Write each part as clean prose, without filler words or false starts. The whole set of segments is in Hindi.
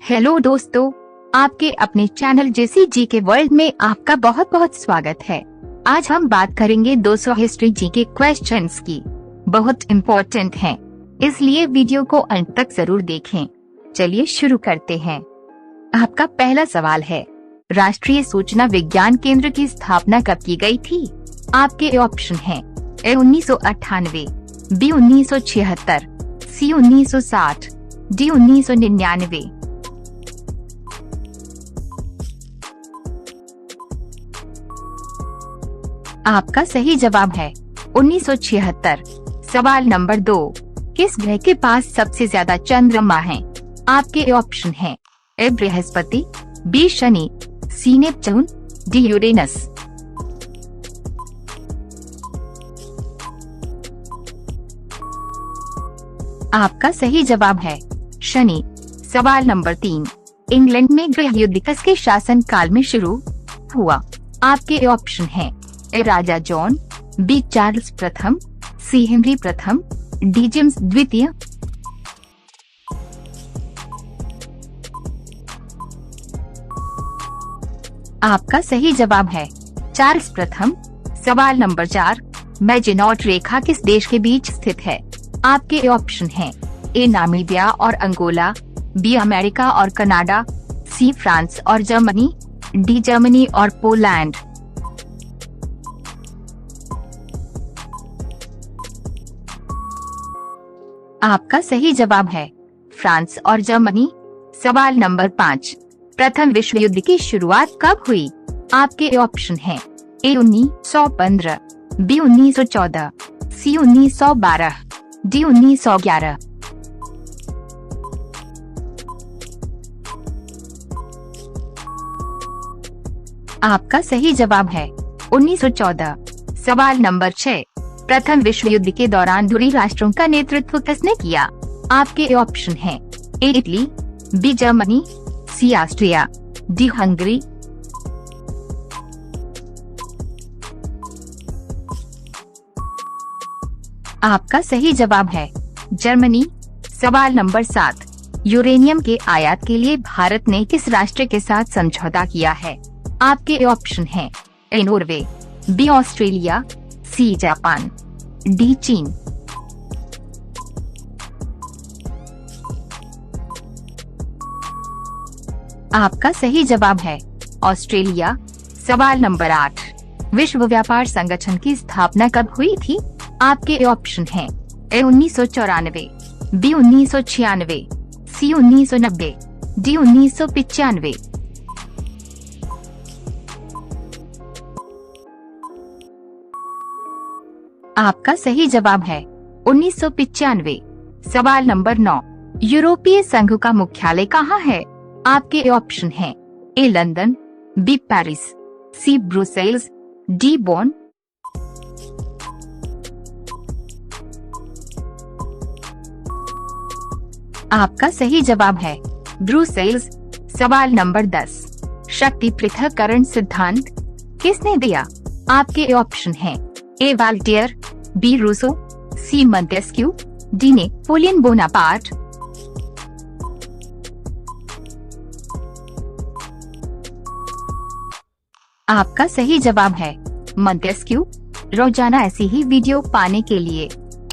हेलो दोस्तों, आपके अपने चैनल जेसी जी के वर्ल्ड में आपका बहुत बहुत स्वागत है। आज हम बात करेंगे 200 हिस्ट्री जी के क्वेश्चंस की। बहुत इम्पोर्टेंट हैं, इसलिए वीडियो को अंत तक जरूर देखें। चलिए शुरू करते हैं। आपका पहला सवाल है, राष्ट्रीय सूचना विज्ञान केंद्र की स्थापना कब की गई थी? आपके ऑप्शन हैं ए 1998, बी 1976, सी 1960, डी 1999। आपका सही जवाब है 1976। सवाल नंबर 2, किस ग्रह के पास सबसे ज्यादा चंद्रमा हैं? आपके ऑप्शन हैं A Brihaspati, B Shani, C Neptune, D Uranus. आपका सही जवाब है शनि। सवाल नंबर 3, इंग्लैंड में गृह युद्ध किसके शासन काल में शुरू हुआ? आपके ऑप्शन हैं ए राजा जॉन, बी चार्ल्स प्रथम, सी हेनरी प्रथम, डी जेम्स द्वितीय। आपका सही जवाब है चार्ल्स प्रथम। सवाल नंबर 4, मैजिनॉट रेखा किस देश के बीच स्थित है? आपके ऑप्शन हैं ए नामीबिया और अंगोला, बी अमेरिका और कनाडा, सी फ्रांस और जर्मनी, डी जर्मनी और पोलैंड। आपका सही जवाब है फ्रांस और जर्मनी। सवाल नंबर 5, प्रथम विश्व युद्ध की शुरुआत कब हुई? आपके ऑप्शन हैं ए 1915, बी 1914, सी 1912, डी 1911। आपका सही जवाब है 1914। सवाल नंबर 6, प्रथम विश्व युद्ध के दौरान दूरी राष्ट्रों का नेतृत्व किसने किया? आपके ऑप्शन हैं A Italy, B Germany, C Austria, D Hungary. आपका सही जवाब है जर्मनी। सवाल नंबर 7, यूरेनियम के आयात के लिए भारत ने किस राष्ट्र के साथ समझौता किया है? आपके ऑप्शन हैं A Norway, B Australia, C Japan, D चीन। आपका सही जवाब है ऑस्ट्रेलिया। सवाल नंबर 8, विश्व व्यापार संगठन की स्थापना कब हुई थी? आपके ऑप्शन हैं ए 1994, बी 1996, सी 1990, डी 1995। आपका सही जवाब है 1995। सवाल नंबर 9, यूरोपीय संघ का मुख्यालय कहाँ है? आपके ऑप्शन हैं ए लंदन, बी पेरिस, सी ब्रुसेल्स, डी बॉन। आपका सही जवाब है ब्रुसेल्स। सवाल नंबर 10, शक्ति पृथक्करण सिद्धांत किसने दिया? आपके ऑप्शन हैं ए वाल्टियर, बी रूसो, सी मंटेस्क्यू, डी नेपोलियन बोनापार्ट। आपका सही जवाब है मंटेस्क्यू। रोजाना ऐसी ही वीडियो पाने के लिए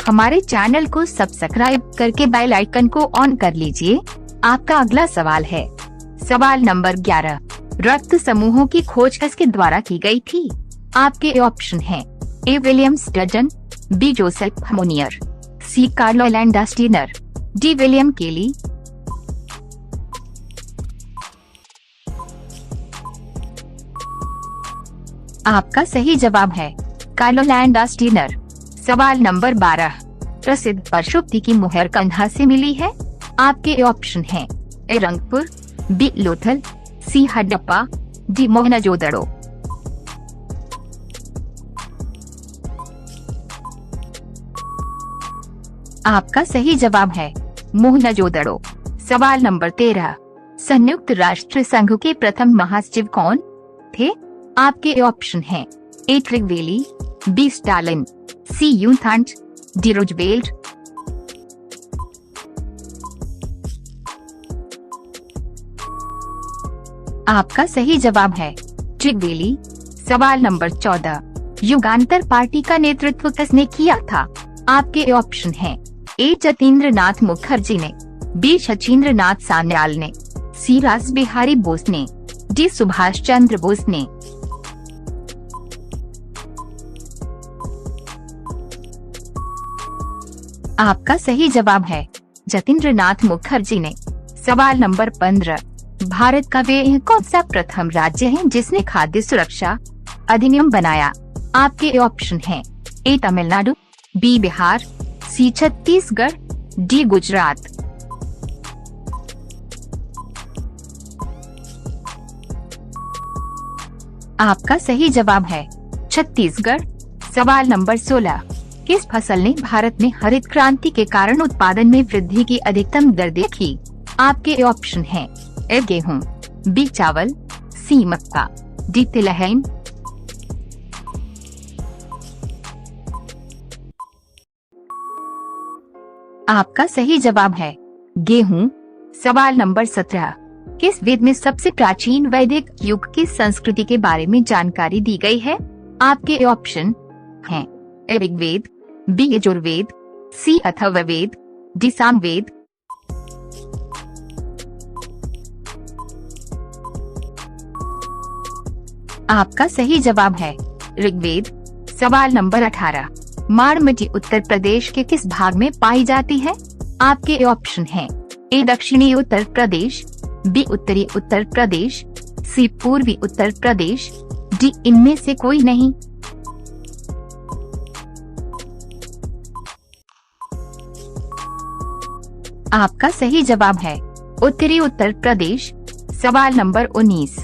हमारे चैनल को सब्सक्राइब करके बेल आइकन को ऑन कर लीजिए। आपका अगला सवाल है, सवाल नंबर 11, रक्त समूहों की खोज किसके द्वारा की गई थी? आपके ऑप्शन हैं A William Sturgeon, B Joseph Monier, C Carlo Landsteiner, D William Kelly. आपका सही जवाब है कार्लो लैंडस्टीनर। सवाल नंबर 12, प्रसिद्ध पशुपति की मुहर कहाँ से मिली है? आपके ऑप्शन हैं ए रंगपुर, बी लोथल, सी हडप्पा, डी मोहनजोदड़ो। आपका सही जवाब है मोहनजोदड़ो। सवाल नंबर 13, संयुक्त राष्ट्र संघ के प्रथम महासचिव कौन थे? आपके ऑप्शन हैं ए ट्रिगवेली, बी स्टालिन, सी यूथांट, डी रूजवेल्ट। आपका सही जवाब है ट्रिगवेली। सवाल नंबर 14, युगांतर पार्टी का नेतृत्व किसने किया था? आपके ऑप्शन हैं ए जतींद्र नाथ मुखर्जी ने, बी शचींद्र नाथ सान्याल ने, सी रास बिहारी बोस ने, डी सुभाष चंद्र बोस ने। आपका सही जवाब है जतींद्र नाथ मुखर्जी ने। सवाल नंबर 15, भारत का वे कौन सा प्रथम राज्य है जिसने खाद्य सुरक्षा अधिनियम बनाया? आपके ऑप्शन हैं ए तमिलनाडु, बी बिहार, सी छत्तीसगढ़, डी गुजरात। आपका सही जवाब है छत्तीसगढ़। सवाल नंबर 16, किस फसल ने भारत में हरित क्रांति के कारण उत्पादन में वृद्धि की अधिकतम दर देखी? आपके ऑप्शन हैं ए गेहूं, बी चावल, सी मक्का, डी तिलहन। आपका सही जवाब है गेहूं। सवाल नंबर 17, किस वेद में सबसे प्राचीन वैदिक युग की संस्कृति के बारे में जानकारी दी गई है? आपके ऑप्शन हैं ए ऋग्वेद, बी यजुर्वेद, सी अथर्ववेद, डी सामवेद। आपका सही जवाब है ऋग्वेद। सवाल नंबर 18, माड़ मिट्टी उत्तर प्रदेश के किस भाग में पाई जाती है? आपके ऑप्शन हैं ए दक्षिणी उत्तर प्रदेश, बी उत्तरी उत्तर प्रदेश, सी पूर्वी उत्तर प्रदेश, डी इनमें से कोई नहीं। आपका सही जवाब है उत्तरी उत्तर प्रदेश। सवाल नंबर 19,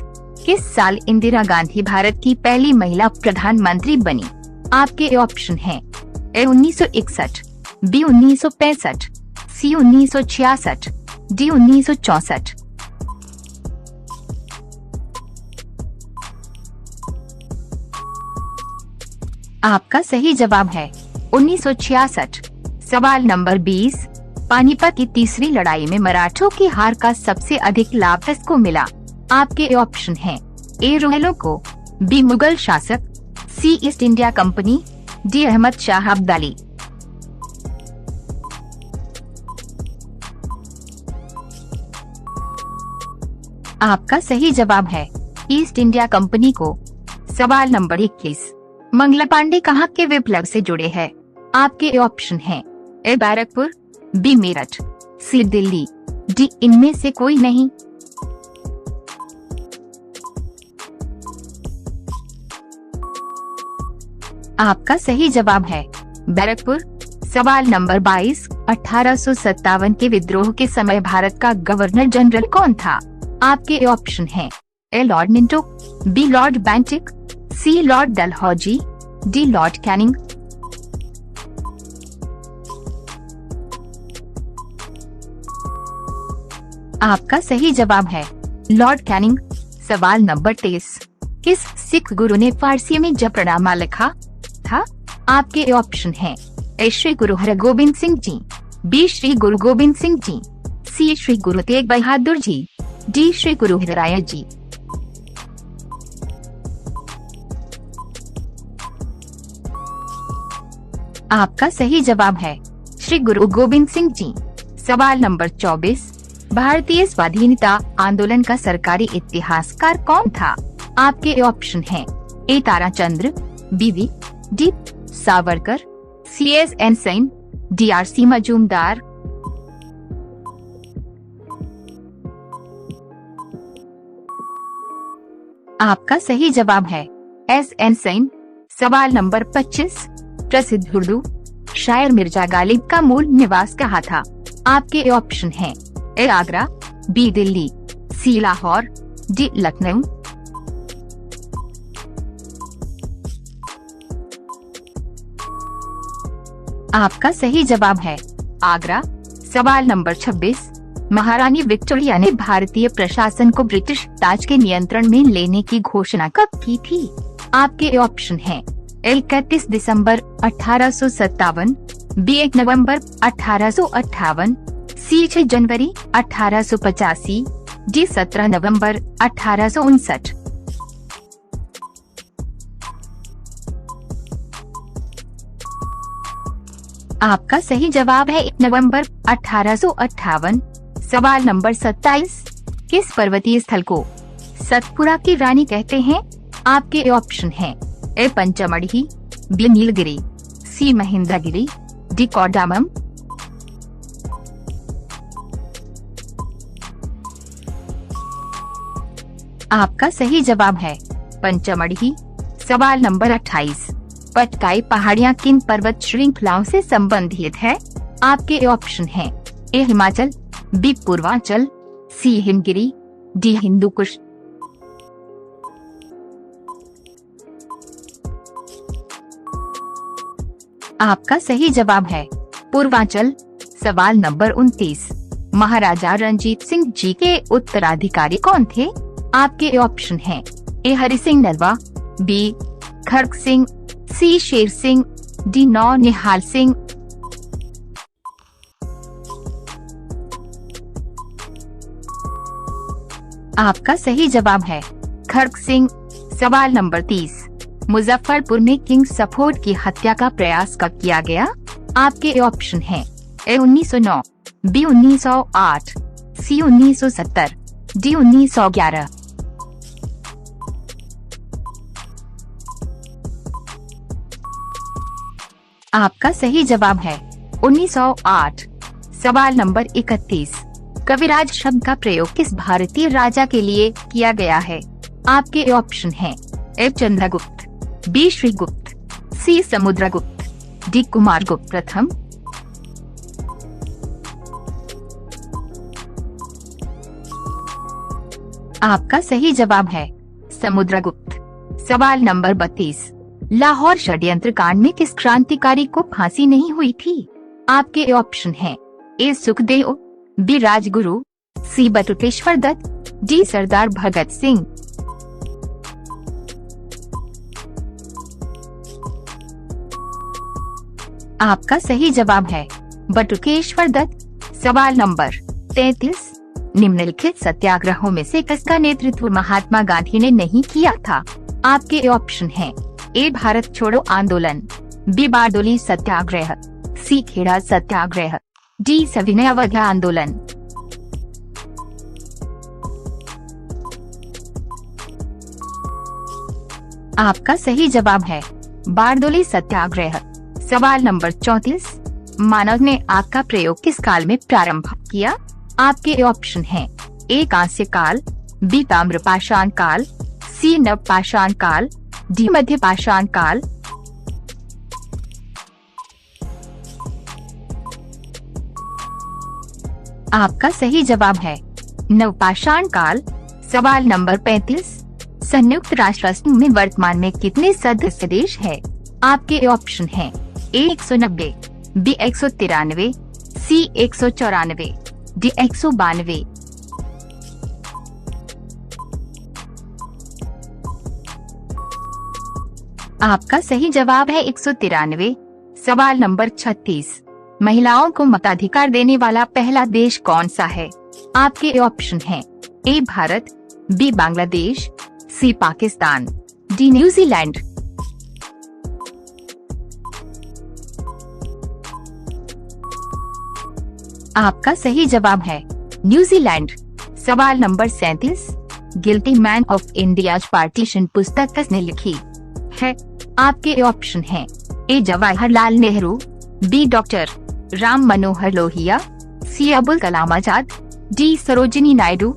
किस साल इंदिरा गांधी भारत की पहली महिला प्रधानमंत्री बनी? आपके ऑप्शन हैं ए 1961, बी 1965, सी 1966, डी 1964। आपका सही जवाब है 1966। सवाल नंबर 20, पानीपत की तीसरी लड़ाई में मराठों की हार का सबसे अधिक लाभ किसको मिला? आपके ऑप्शन हैं ए रोहलों को, बी मुगल शासक, C East India Company, D Ahmad Shah Abdali. आपका सही जवाब है ईस्ट इंडिया कंपनी को। सवाल नंबर 21, मंगला पांडे कहाँ के विप्लव से जुड़े हैं? आपके ऑप्शन हैं ए बैरकपुर, बी मेरठ, सी दिल्ली, डी इनमें से कोई नहीं। आपका सही जवाब है बैरकपुर। सवाल नंबर 22, 1857 के विद्रोह के समय भारत का गवर्नर जनरल कौन था? आपके ऑप्शन हैं A Lord Minto, B Lord Bentinck, C Lord Dalhousie, D Lord Canning. आपका सही जवाब है लॉर्ड कैनिंग। सवाल नंबर 23, किस सिख गुरु ने फारसी में जफरनामा लिखा था? आपके ऑप्शन हैं ए श्री गुरु हरगोबिंद सिंह जी, बी श्री गुरु गोबिंद सिंह जी, सी श्री गुरु तेग बहादुर जी, डी श्री गुरु हरिराय जी। आपका सही जवाब है श्री गुरु गोबिंद सिंह जी। सवाल नंबर 24, भारतीय स्वाधीनता आंदोलन का सरकारी इतिहासकार कौन था? आपके ऑप्शन हैं A Tarachandra, B V D Savarkar, C S N Sen, D R C Majumdar. आपका सही जवाब है एस एन सेन। सवाल नंबर 25, प्रसिद्ध उर्दू शायर मिर्जा गालिब का मूल निवास कहाँ था? आपके ऑप्शन हैं ए आगरा, बी दिल्ली, सी लाहौर, डी लखनऊ। आपका सही जवाब है आगरा। सवाल नंबर 26, महारानी विक्टोरिया ने भारतीय प्रशासन को ब्रिटिश ताज के नियंत्रण में लेने की घोषणा कब की थी? आपके ऑप्शन हैं ए 31 दिसंबर 1857, बी 1 नवंबर 1858, सी 6 जनवरी 1885, डी 17 नवंबर 1859। आपका सही जवाब है 1 नवंबर 1858। सवाल नंबर 27, किस पर्वतीय स्थल को सतपुड़ा की रानी कहते हैं? आपके ऑप्शन हैं ए पंचमढ़ी, बी नीलगिरी, सी महेंद्रगिरी, डी कौडामम। आपका सही जवाब है पंचमढ़ी। सवाल नंबर 28, पटकाई पहाड़ियाँ किन पर्वत श्रृंखलाओं से संबंधित है? आपके ऑप्शन हैं ए हिमाचल, बी पूर्वांचल, सी हिमगिरी, डी हिंदुकुश। आपका सही जवाब है पूर्वांचल। सवाल नंबर 29, महाराजा रणजीत सिंह जी के उत्तराधिकारी कौन थे? आपके ऑप्शन हैं ए हरि सिंह नरवा, बी खड़ग सिंह, सी शेर सिंह, डी नौनिहाल सिंह। आपका सही जवाब है खड़ग सिंह। सवाल नंबर 30, मुजफ्फरपुर में किंग सफोर्ड की हत्या का प्रयास कब किया गया? आपके ऑप्शन हैं ए 1909, बी 1908, सी 1970, डी 1911। आपका सही जवाब है 1908। सवाल नंबर 31, कविराज शब्द का प्रयोग किस भारतीय राजा के लिए किया गया है? आपके ऑप्शन हैं ए चंद्रगुप्त, बी श्रीगुप्त, सी समुद्रगुप्त, डी कुमारगुप्त प्रथम। आपका सही जवाब है समुद्रगुप्त। सवाल नंबर 32, लाहौर षड्यंत्र कांड में किस क्रांतिकारी को फांसी नहीं हुई थी? आपके ऑप्शन हैं ए सुखदेव, बी राजगुरु, सी बटुकेश्वर दत्त, डी सरदार भगत सिंह। आपका सही जवाब है बटुकेश्वर दत्त। सवाल नंबर 33, निम्नलिखित सत्याग्रहों में से किसका नेतृत्व महात्मा गांधी ने नहीं किया था? आपके ऑप्शन हैं ए भारत छोड़ो आंदोलन, बी बारडोली सत्याग्रह, सी खेड़ा सत्याग्रह, डी सविनय अवज्ञा आंदोलन। आपका सही जवाब है बारडोली सत्याग्रह। सवाल नंबर 34, मानव ने आग का प्रयोग किस काल में प्रारंभ किया? आपके ऑप्शन हैं ए कांस्य काल, बी ताम्रपाषाण काल, सी नवपाषाण काल, डी मध्यपाषाण काल। आपका सही जवाब है नवपाषाण काल। सवाल नंबर 35, संयुक्त राष्ट्र संघ में वर्तमान में कितने सदस्य देश है? आपके ऑप्शन हैं ए 190, बी 193, सी 194, डी 192। आपका सही जवाब है 193। सवाल नंबर 36, महिलाओं को मताधिकार देने वाला पहला देश कौन सा है? आपके ऑप्शन हैं A Bharat, B Bangladesh, C Pakistan, D New Zealand. आपका सही जवाब है न्यूजीलैंड। सवाल number 37, guilty man of India's partition पुस्तक किसने लिखी है? आपके ऑप्शन हैं ए जवाहरलाल नेहरू, बी डॉक्टर राम मनोहर लोहिया, सी अबुल कलाम आजाद, डी सरोजिनी नायडू।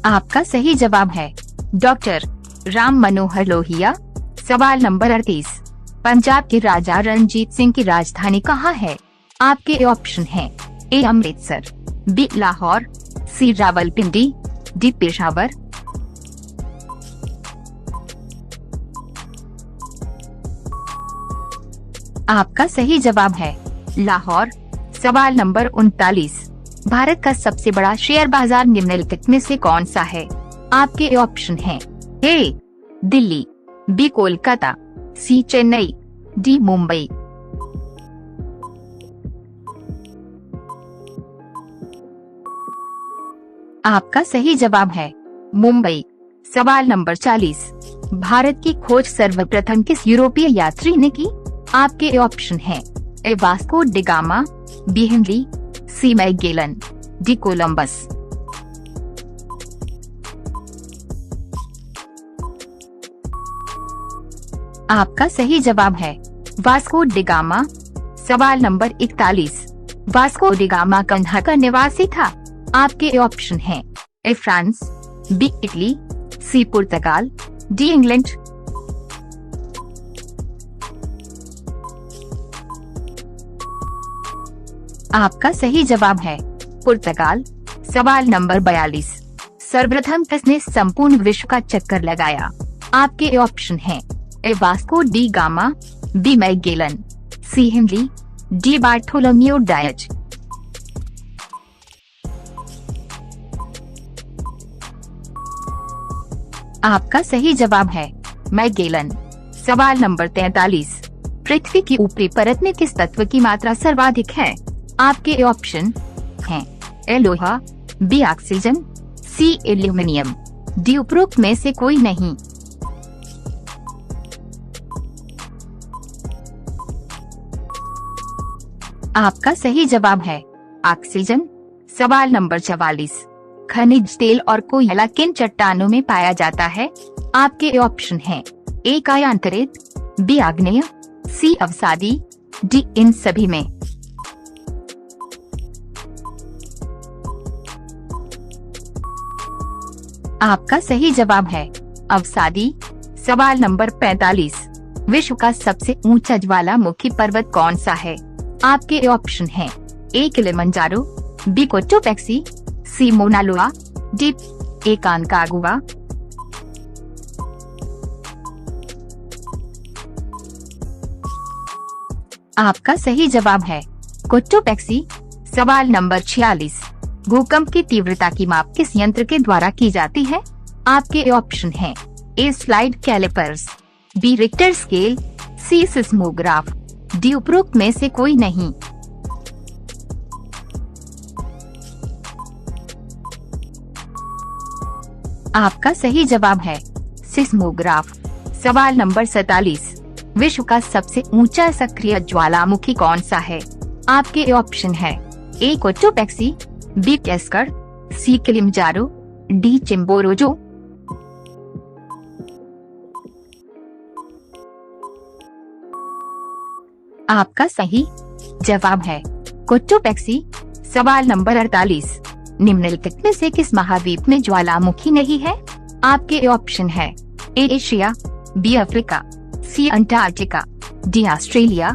आपका सही जवाब है डॉक्टर राम मनोहर लोहिया। सवाल नंबर 38, पंजाब के राजा रणजीत सिंह की राजधानी कहाँ है? आपके ऑप्शन हैं ए अमृतसर, बी लाहौर, सी रावलपिंडी, डी पेशावर। आपका सही जवाब है लाहौर। सवाल नंबर 39, भारत का सबसे बड़ा शेयर बाजार निम्नलिखित में से कौन सा है? आपके ऑप्शन हैं ए दिल्ली, बी कोलकाता, सी चेन्नई, डी मुंबई। आपका सही जवाब है मुंबई। सवाल नंबर 40, भारत की खोज सर्वप्रथम किस यूरोपीय यात्री ने की? आपके ऑप्शन हैं A Vasco D Gama, B Henry, C Magellan, D Columbus. आपका सही जवाब है वास्को डी गामा। सवाल नंबर 41, वास्को डी गामा कहाँ का निवासी था? आपके ऑप्शन हैं A France, B Italy, C पुर्तगाल, डी इंग्लैंड। आपका सही जवाब है पुर्तगाल। सवाल नंबर 42, सर्वप्रथम किसने संपूर्ण विश्व का चक्कर लगाया? आपके ऑप्शन हैं A Vasco D Gama, B Magellan, C Henry, D Bartholomew Dias. आपका सही जवाब है मैगेलन। सवाल नंबर 43, पृथ्वी की ऊपरी परत में किस तत्व की मात्रा सर्वाधिक है? आपके ऑप्शन हैं ए लोहा, बी ऑक्सीजन, सी एल्यूमिनियम, डी उपरोक्त में से कोई नहीं। आपका सही जवाब है ऑक्सीजन। सवाल नंबर 44, खनिज तेल और कोयला किन चट्टानों में पाया जाता है? आपके ऑप्शन हैं ए कायांतरित, बी आग्नेय, सी अवसादी, डी इन सभी में। आपका सही जवाब है अवसादी। सवाल नंबर 45, विश्व का सबसे ऊंचा ज्वालामुखी पर्वत कौन सा है? आपके ऑप्शन हैं ए किलिमंजारो, बी कोटोपेक्सी, सी मोना लोआ, डी एकांकागुआ। आपका सही जवाब है कोटोपेक्सी। सवाल नंबर 46, भूकंप की तीव्रता की माप किस यंत्र के द्वारा की जाती है? आपके ऑप्शन हैं A slide calipers, B Richter scale, C seismograph, D उपरोक्त में से कोई नहीं। आपका सही जवाब है सिस्मोग्राफ। सवाल नंबर 47, विश्व का सबसे ऊंचा सक्रिय ज्वालामुखी कौन सा है? आपके ऑप्शन है ए कोटोपेक्सी, बी कैस्कर, सी किलिमंजारो, डी चिम्बोरोजो। आपका सही जवाब है कोटोपेक्सी। सवाल नंबर 48, निम्नलिखित में से किस महाद्वीप में ज्वालामुखी नहीं है? आपके ऑप्शन है A Asia, B Africa, C Antarctica, D Australia.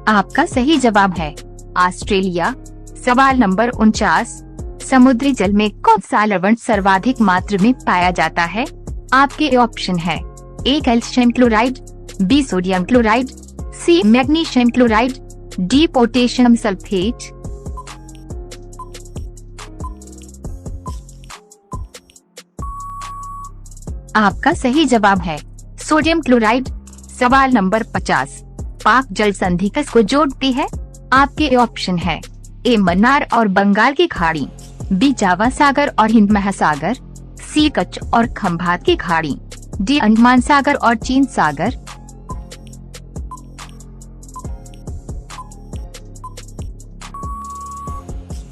आपका सही जवाब है ऑस्ट्रेलिया। सवाल नंबर 49, समुद्री जल में कौन सा लवण सर्वाधिक मात्रा में पाया जाता है? आपके ऑप्शन है A calcium chloride, B sodium chloride, C magnesium chloride, D potassium sulphate. आपका सही जवाब है सोडियम क्लोराइड। सवाल नंबर 50, पाक जल संधि किसको जोड़ती है? आपके ऑप्शन है ए मन्नार और बंगाल की खाड़ी, बी जावा सागर और हिंद महासागर, सी कच्छ और खंभात की खाड़ी, डी अंडमान सागर और चीन सागर।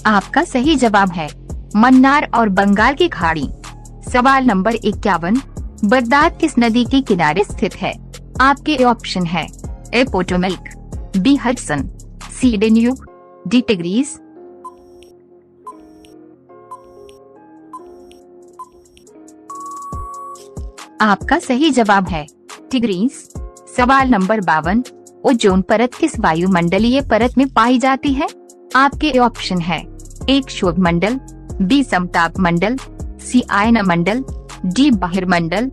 आपका सही जवाब है मन्नार और बंगाल की खाड़ी। सवाल नंबर 51, बगदाद किस नदी के किनारे स्थित है? आपके ऑप्शन है ए पोटोमेक, बी हडसन, सी डेन्यूब, डी टिग्रीस। आपका सही जवाब है टिग्रीस। सवाल नंबर 52, ओजोन परत किस वायुमंडलीय परत में पाई जाती है? आपके ऑप्शन है ए क्षोभ मंडल, बी समताप मंडल, सी आयन मंडल, डी बहिर्मंडल।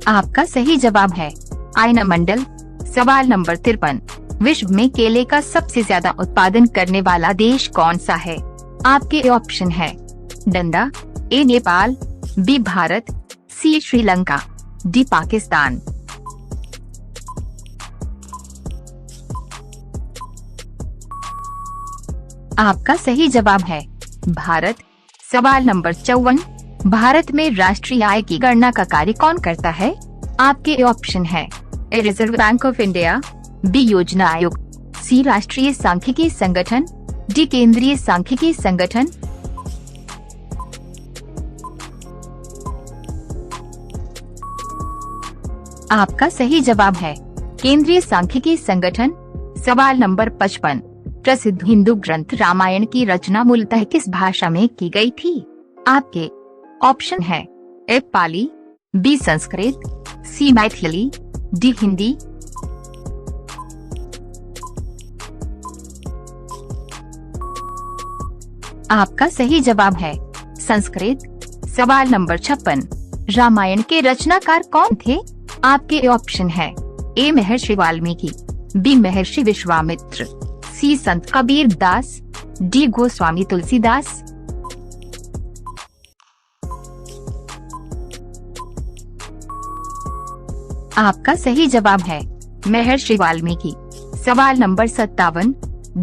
आपका सही जवाब है आयन मंडल। सवाल नंबर 53, विश्व में केले का सबसे ज्यादा उत्पादन करने वाला देश कौन सा है? आपके ऑप्शन है डंडा, ए नेपाल, बी भारत, सी सी श्रीलंका, डी पाकिस्तान। आपका सही जवाब है भारत। सवाल नंबर 54, भारत में राष्ट्रीय आय की गणना का कार्य कौन करता है? आपके ऑप्शन है A Reserve Bank of India, B योजना आयोग, सी राष्ट्रीय सांख्यिकी संगठन, डी केंद्रीय सांख्यिकी संगठन। आपका सही जवाब है केंद्रीय सांख्यिकी संगठन। सवाल नंबर 55, प्रसिद्ध हिंदू ग्रंथ रामायण की रचना मूलतः किस भाषा में की गई थी? आपके ऑप्शन है ए पाली, बी संस्कृत, सी मैथिली, डी हिंदी। आपका सही जवाब है संस्कृत। सवाल नंबर 56, रामायण के रचनाकार कौन थे? आपके ऑप्शन है ए महर्षि वाल्मीकि, बी महर्षि विश्वामित्र, सी संत कबीर दास, डी गोस्वामी तुलसीदास। आपका सही जवाब है महर्षि वाल्मीकि। सवाल नंबर 57,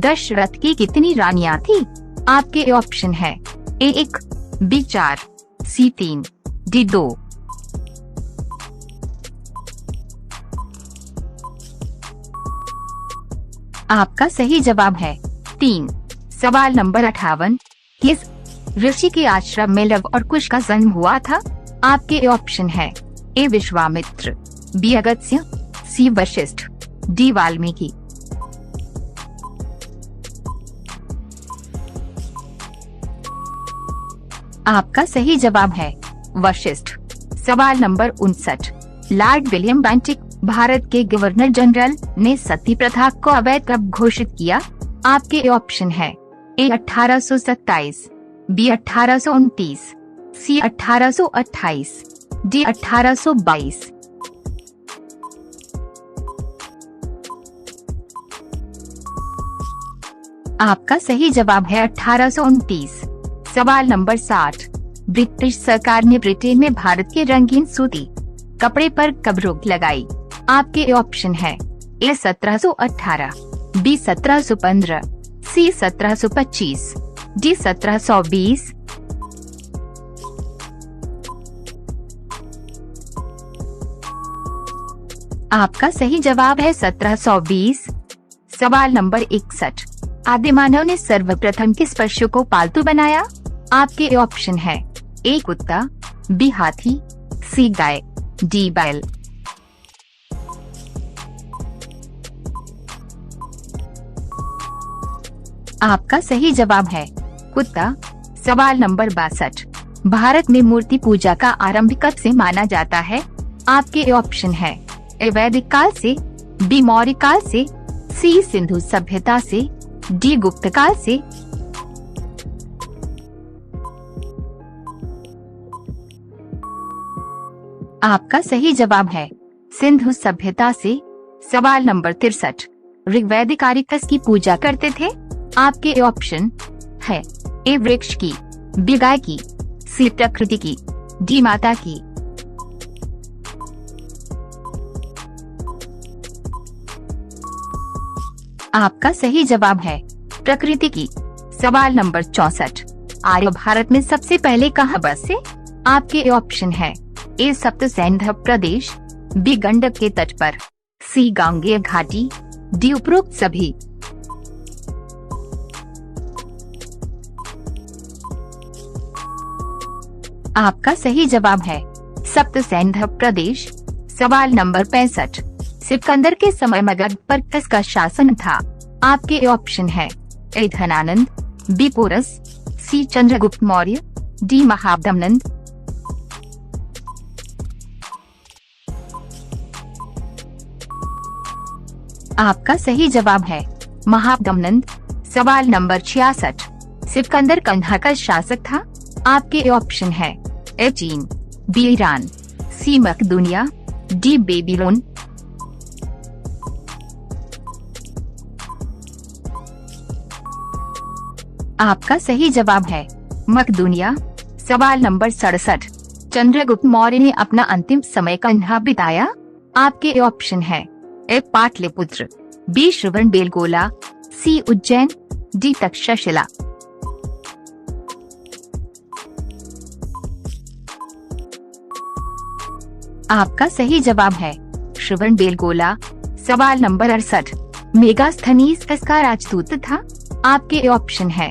दशरथ की कितनी रानियां थी? आपके ऑप्शन है ए 1, बी 4, सी 3, डी 2। आपका सही जवाब है 3। सवाल नंबर 58, किस ऋषि के आश्रम में लव और कुश का जन्म हुआ था? आपके ऑप्शन है ए विश्वामित्र, बी अगस्त्य, सी वशिष्ठ, डी वाल्मीकि। आपका सही जवाब है वशिष्ठ। सवाल number 59, Lord William Bentinck Bharat के गवर्नर जनरल ने सती प्रथा को अवैध कब घोषित किया? आपके ऑप्शन है ए 1827, बी 1829, सी 1828, डी 1822। आपका सही जवाब है 1829। सवाल नंबर 60, ब्रिटिश सरकार ने ब्रिटेन में भारत के रंगीन सूती कपड़े पर कब रोक लगाई? आपके ऑप्शन है ए 1718, बी 1715, सी 1725, डी 1720। आपका सही जवाब है 1720। सवाल नंबर 61, आदिमानव ने सर्वप्रथम किस पशु को पालतू बनाया? आपके ऑप्शन है ए कुत्ता, बी हाथी, सी गाय, डी बैल। आपका सही जवाब है कुत्ता। सवाल नंबर 62, भारत में मूर्ति पूजा का आरंभ कब से माना जाता है? आपके ऑप्शन है ए वैदिक काल से, बी मौर्य काल से, सी सिंधु सभ्यता से, डी गुप्त काल से। आपका सही जवाब है सिंधु सभ्यता से। सवाल नंबर 63, ऋग्वैदिक आर्य किसकी पूजा करते थे? आपके ऑप्शन है ए वृक्ष की, बी गाय की, सी प्रकृति की, डी माता की। आपका सही जवाब है प्रकृति की। सवाल नंबर 64, आर्य भारत में सबसे पहले कहाँ बसे? आपके ऑप्शन है ए सप्त सैंधव प्रदेश, बी गंडक के तट पर, सी गांगेय घाटी, डी उपरोक्त सभी। आपका सही जवाब है सप्त सैंधव प्रदेश। सवाल नंबर 65, सिकंदर के समय मगध पर किसका शासन था? आपके ऑप्शन है ए धनानंद, बी पोरस, सी चंद्रगुप्त मौर्य, डी महादमनंद। आपका सही जवाब है महादमनंद। सवाल नंबर 66, सिकंदर कन्हा का शासक था? आपके ऑप्शन है ए चीन, बी ईरान, सी मकदूनिया, डी बेबीलोन। आपका सही जवाब है मकदूनिया। सवाल नंबर 67, चंद्रगुप्त मौर्य ने अपना अंतिम समय कहाँ बिताया? आपके ऑप्शन है ए पाटलिपुत्र, बी श्रवणबेलगोला, सी उज्जैन, डी तक्षशिला। आपका सही जवाब है श्रवणबेलगोला। सवाल नंबर 68, मेगास्थनीज किसका राजदूत था? आपके ऑप्शन है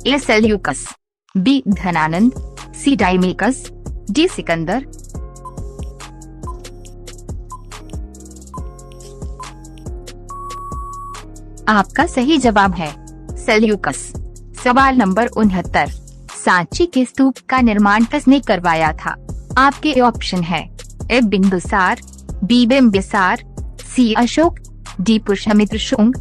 ए सेल्यूकस, बी धनानंद, सी डाइमेकस, डी सिकंदर। आपका सही जवाब है सेल्यूकस। सवाल नंबर 69, सांची के स्तूप का निर्माण किसने करवाया था? आपके ऑप्शन है ए बिंदुसार, बी बिंबिसार, सी अशोक, डी पुष्यमित्र शुंग।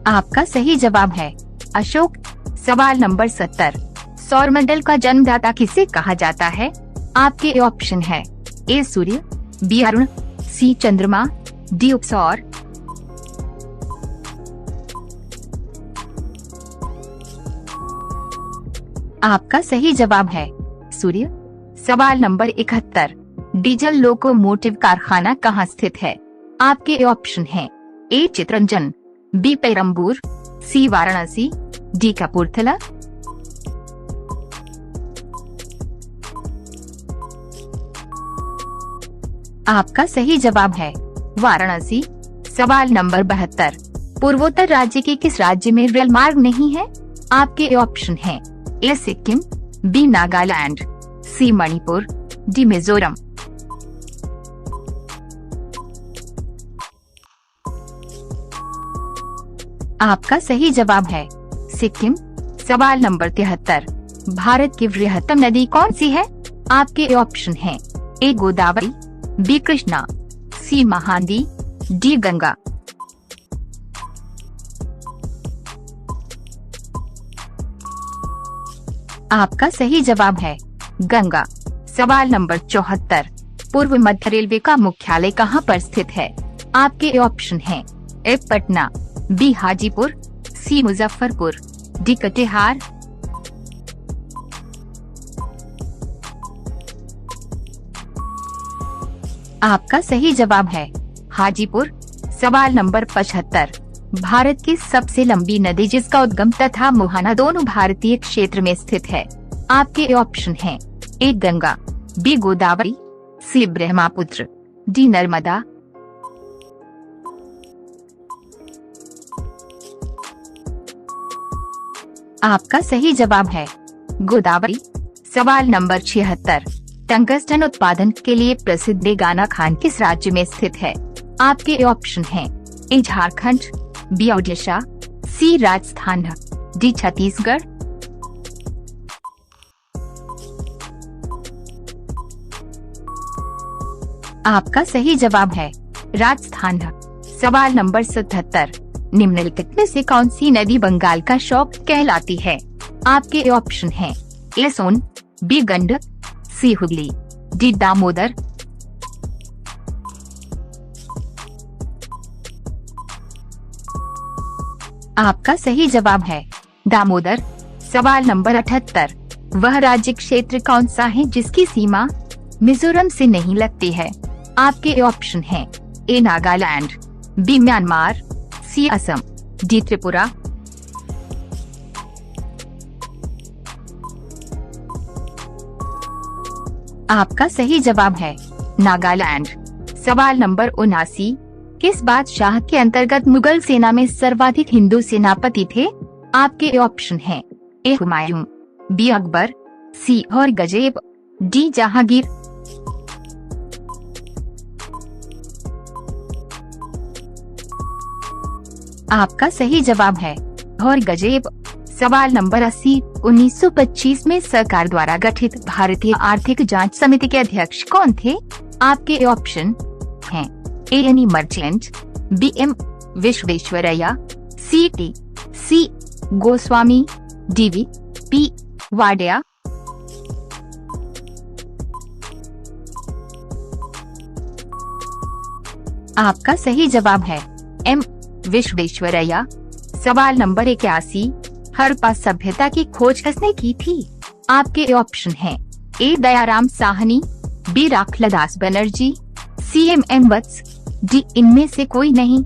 आपका सही जवाब है अशोक। सवाल नंबर 70, सौरमंडल का जन्मदाता किसे कहा जाता है? आपके ऑप्शन है ए सूर्य, बी अरुण, सी चंद्रमा, डी उपसौर। आपका सही जवाब है सूर्य। सवाल नंबर 71, डीजल लोकोमोटिव कारखाना कहाँ स्थित है? आपके ऑप्शन है ए चितरंजन, बी पेरम्बूर, सी वाराणसी, डी कपूरथला। आपका सही जवाब है वाराणसी। सवाल नंबर 72, पूर्वोत्तर राज्य के किस राज्य में रेल मार्ग नहीं है? आपके ऑप्शन है ए सिक्किम, बी नागालैंड, सी मणिपुर, डी मिजोरम। आपका सही जवाब है सिक्किम। सवाल नंबर 73, भारत की वृहत्तम नदी कौन सी है? आपके ऑप्शन है ए गोदावरी, बी कृष्णा, सी महानदी, डी गंगा। आपका सही जवाब है गंगा। सवाल नंबर 74, पूर्व मध्य रेलवे का मुख्यालय कहाँ पर स्थित है? आपके ऑप्शन है ए पटना, बी हाजीपुर, सी मुजफ्फरपुर, डी कटिहार। आपका सही जवाब है हाजीपुर। सवाल नंबर 75, भारत की सबसे लंबी नदी जिसका उद्गम तथा मुहाना दोनों भारतीय क्षेत्र में स्थित है? आपके ऑप्शन हैं ए गंगा, बी गोदावरी, सी ब्रह्मपुत्र, डी नर्मदा। आपका सही जवाब है गोदावरी। सवाल नंबर 76, टंगस्टन उत्पादन के लिए प्रसिद्ध देगाना खान किस राज्य में स्थित है? आपके ऑप्शन हैं ए झारखंड, बी ओडिशा, सी राजस्थान, डी छत्तीसगढ़। आपका सही जवाब है राजस्थान। सवाल नंबर 77, निम्नलिखित में से कौन सी नदी बंगाल का शौक कहलाती है? आपके ऑप्शन हैं ए सोन, बी गंडक, सी हुगली, डी दामोदर। आपका सही जवाब है दामोदर। सवाल नंबर 78, वह राज्य क्षेत्र कौन सा है जिसकी सीमा मिजोरम से नहीं लगती है? आपके ऑप्शन हैं ए नागालैंड, बी म्यांमार, सी असम, डी त्रिपुरा। आपका सही जवाब है नागालैंड। सवाल नंबर 79, किस बादशाह के अंतर्गत मुगल सेना में सर्वाधिक हिंदू सेनापति थे? आपके ऑप्शन हैं ए हुमायूं, बी अकबर, सी औरंगजेब, डी जहांगीर। आपका सही जवाब है औरंगजेब। सवाल नंबर 80, 1925 में सरकार द्वारा गठित भारतीय आर्थिक जांच समिति के अध्यक्ष कौन थे? आपके ऑप्शन हैं A N E Merchant, B M Visvesvaraya, C T C Goswami, D V P Wadia. आपका सही जवाब है एम विश्वेश्वरैया। सवाल नंबर 81, हड़प्पा सभ्यता की खोज किसने की थी? आपके ऑप्शन हैं A Dayaram Sahni, B Rakhaldas Banerji, C M Vats, D इनमें से कोई नहीं।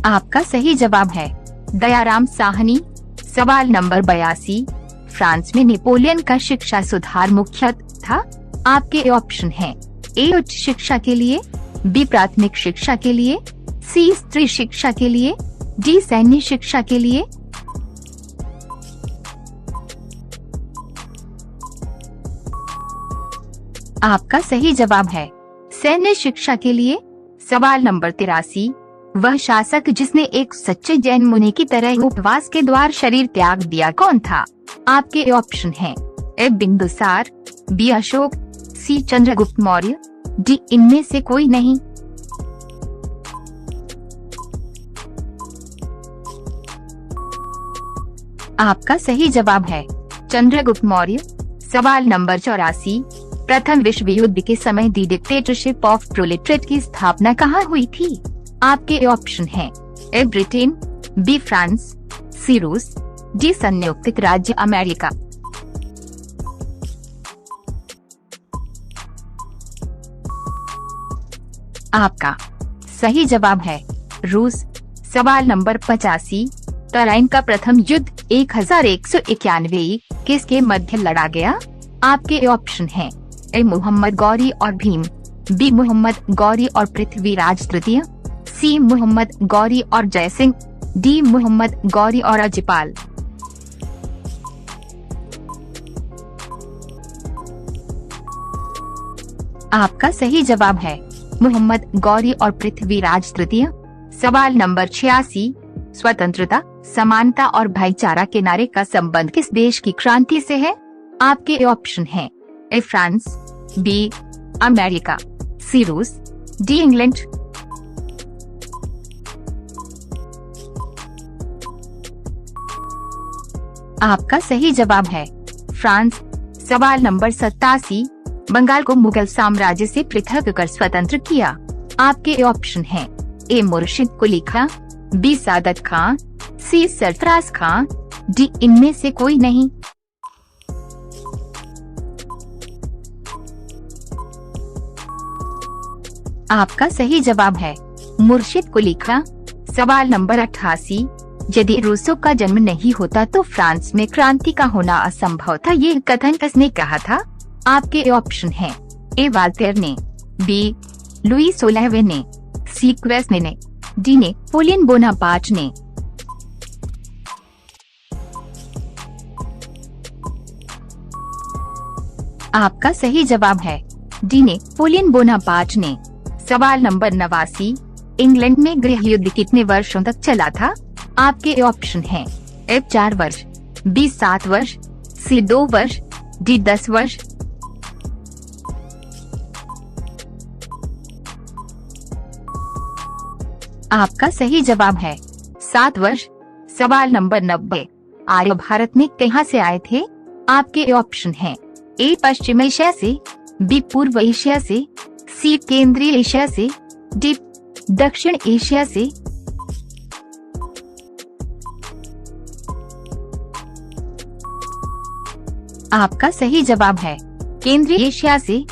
आपका सही जवाब है दयाराम साहनी। सवाल नंबर 82, फ्रांस में नेपोलियन का शिक्षा सुधार मुख्य था? आपके ऑप्शन हैं ए उच्च शिक्षा के लिए, बी प्राथमिक शिक्षा के लिए, सी स्त्री शिक्षा के लिए, डी सैन्य शिक्षा के लिए। आपका सही जवाब है सैन्य शिक्षा के लिए। सवाल नंबर 83, वह शासक जिसने एक सच्चे जैन मुनि की तरह उपवास के द्वारा शरीर त्याग दिया कौन था? आपके ऑप्शन हैं ए बिंदुसार, बी अशोक, सी चंद्रगुप्त मौर्य, डी इनमें से कोई नहीं। आपका सही जवाब है चंद्रगुप्त मौर्य। सवाल नंबर 84, प्रथम विश्व युद्ध के समय दी डिक्टेटरशिप ऑफ प्रोलेटरेट की स्थापना कहाँ हुई थी? आपके ऑप्शन हैं ए ब्रिटेन, बी फ्रांस, सी रूस, डी संयुक्त राज्य अमेरिका। आपका सही जवाब है रूस। सवाल नंबर 85, तराइन का प्रथम युद्ध 1191 किसके मध्य लड़ा गया? आपके ऑप्शन हैं ए मोहम्मद गौरी और भीम, बी मोहम्मद गौरी और पृथ्वीराज तृतीय, सी मोहम्मद गौरी और जयसिंह, डी मोहम्मद गौरी और अजयपाल। आपका सही जवाब है मोहम्मद गौरी और पृथ्वीराज तृतीय। सवाल नंबर 86, स्वतंत्रता, समानता और भाईचारा के नारे का संबंध किस देश की क्रांति से है? आपके ऑप्शन हैं ए फ्रांस, बी अमेरिका, सी रूस, डी इंग्लैंड। आपका सही जवाब है फ्रांस। सवाल नंबर 87, बंगाल को मुगल साम्राज्य से पृथक कर स्वतंत्र किया? आपके ऑप्शन हैं ए मुर्शिद कुली खां, बी सादत खां, सी सरफराज खां, डी इनमें से कोई नहीं। आपका सही जवाब है मुर्शिद कुली खां। सवाल नंबर 88, यदि रूसों का जन्म नहीं होता तो फ्रांस में क्रांति का होना असंभव था, ये कथन किसने कहा था? आपके ऑप्शन हैं ए वाल्टेर ने, बी लुई 16वें ने, सी क्वेस्ने ने, डी नेपोलियन बोनापार्ट ने। आपका सही जवाब है डी नेपोलियन बोनापार्ट ने। सवाल नंबर 89, इंग्लैंड में गृह युद्ध कितने वर्षों तक चला था? आपके ऑप्शन हैं ए 4 वर्ष, बी 7 वर्ष, सी 2 वर्ष, डी 10 वर्ष। आपका सही जवाब है 7 वर्ष। सवाल नंबर 90, आर्य भारत में कहां से आए थे? आपके ऑप्शन हैं ए पश्चिम एशिया से, बी पूर्व एशिया से, सी केंद्रीय एशिया से, डी दक्षिण एशिया से। आपका सही जवाब है केंद्रीय एशिया से।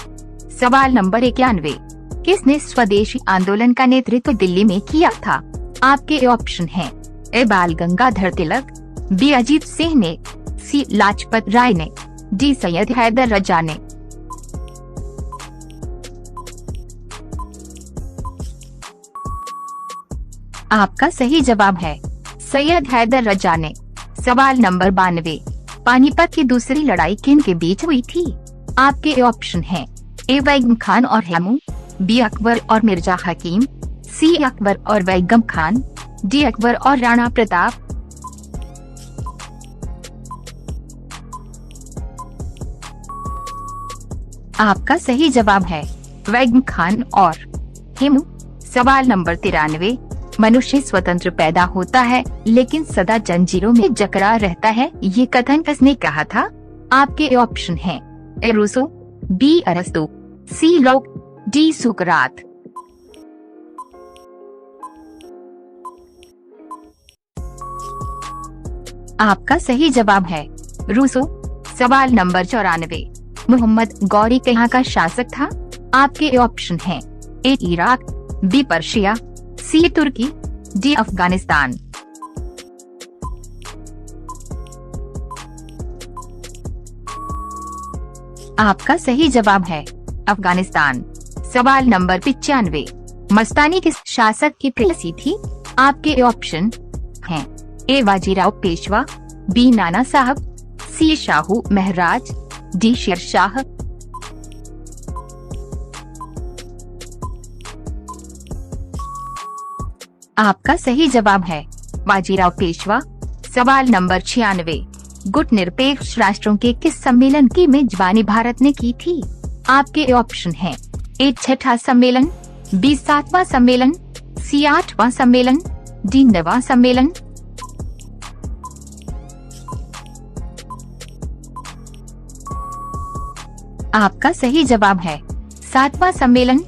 सवाल नंबर 91, किसने स्वदेशी आंदोलन का नेतृत्व दिल्ली में किया था? आपके ऑप्शन हैं ए बाल गंगाधर तिलक, बी अजीत सिंह ने, सी लाजपत राय ने, डी सैयद हैदर रजा ने। आपका सही जवाब है सैयद हैदर रजा ने। सवाल नंबर 92, पानीपत की दूसरी लड़ाई किन के बीच हुई थी? आपके ऑप्शन हैं ए बैगम खान और हेमू, बी अकबर और मिर्जा हकीम, सी अकबर और बैगम खान, डी अकबर और राणा प्रताप। आपका सही जवाब है बैगम खान और हेमू। सवाल नंबर 93, मनुष्य स्वतंत्र पैदा होता है लेकिन सदा जंजीरों में जकड़ा रहता है, ये कथन किसने कहा था? आपके ऑप्शन हैं ए रूसो, बी अरस्तु, सी लॉक, डी सुकरात। आपका सही जवाब है रूसो। सवाल नंबर 94, मोहम्मद गौरी कहाँ का शासक था? आपके ऑप्शन हैं ए इराक, बी पर्शिया, सी तुर्की, डी अफगानिस्तान। आपका सही जवाब है अफगानिस्तान। सवाल नंबर 95, मस्तानी किस शासक की प्रेयसी थी? आपके ऑप्शन हैं ए बाजीराव पेशवा, बी नाना साहब, सी शाहू महराज, डी शेरशाह। आपका सही जवाब है बाजीराव पेशवा। सवाल नंबर 96, गुट निरपेक्ष राष्ट्रों के किस सम्मेलन की मेजबानी भारत ने की थी? आपके ऑप्शन हैं ए 6वां सम्मेलन, बी 7वां सम्मेलन, सी 8वां सम्मेलन, डी 9वां सम्मेलन। आपका सही जवाब है 7वां सम्मेलन।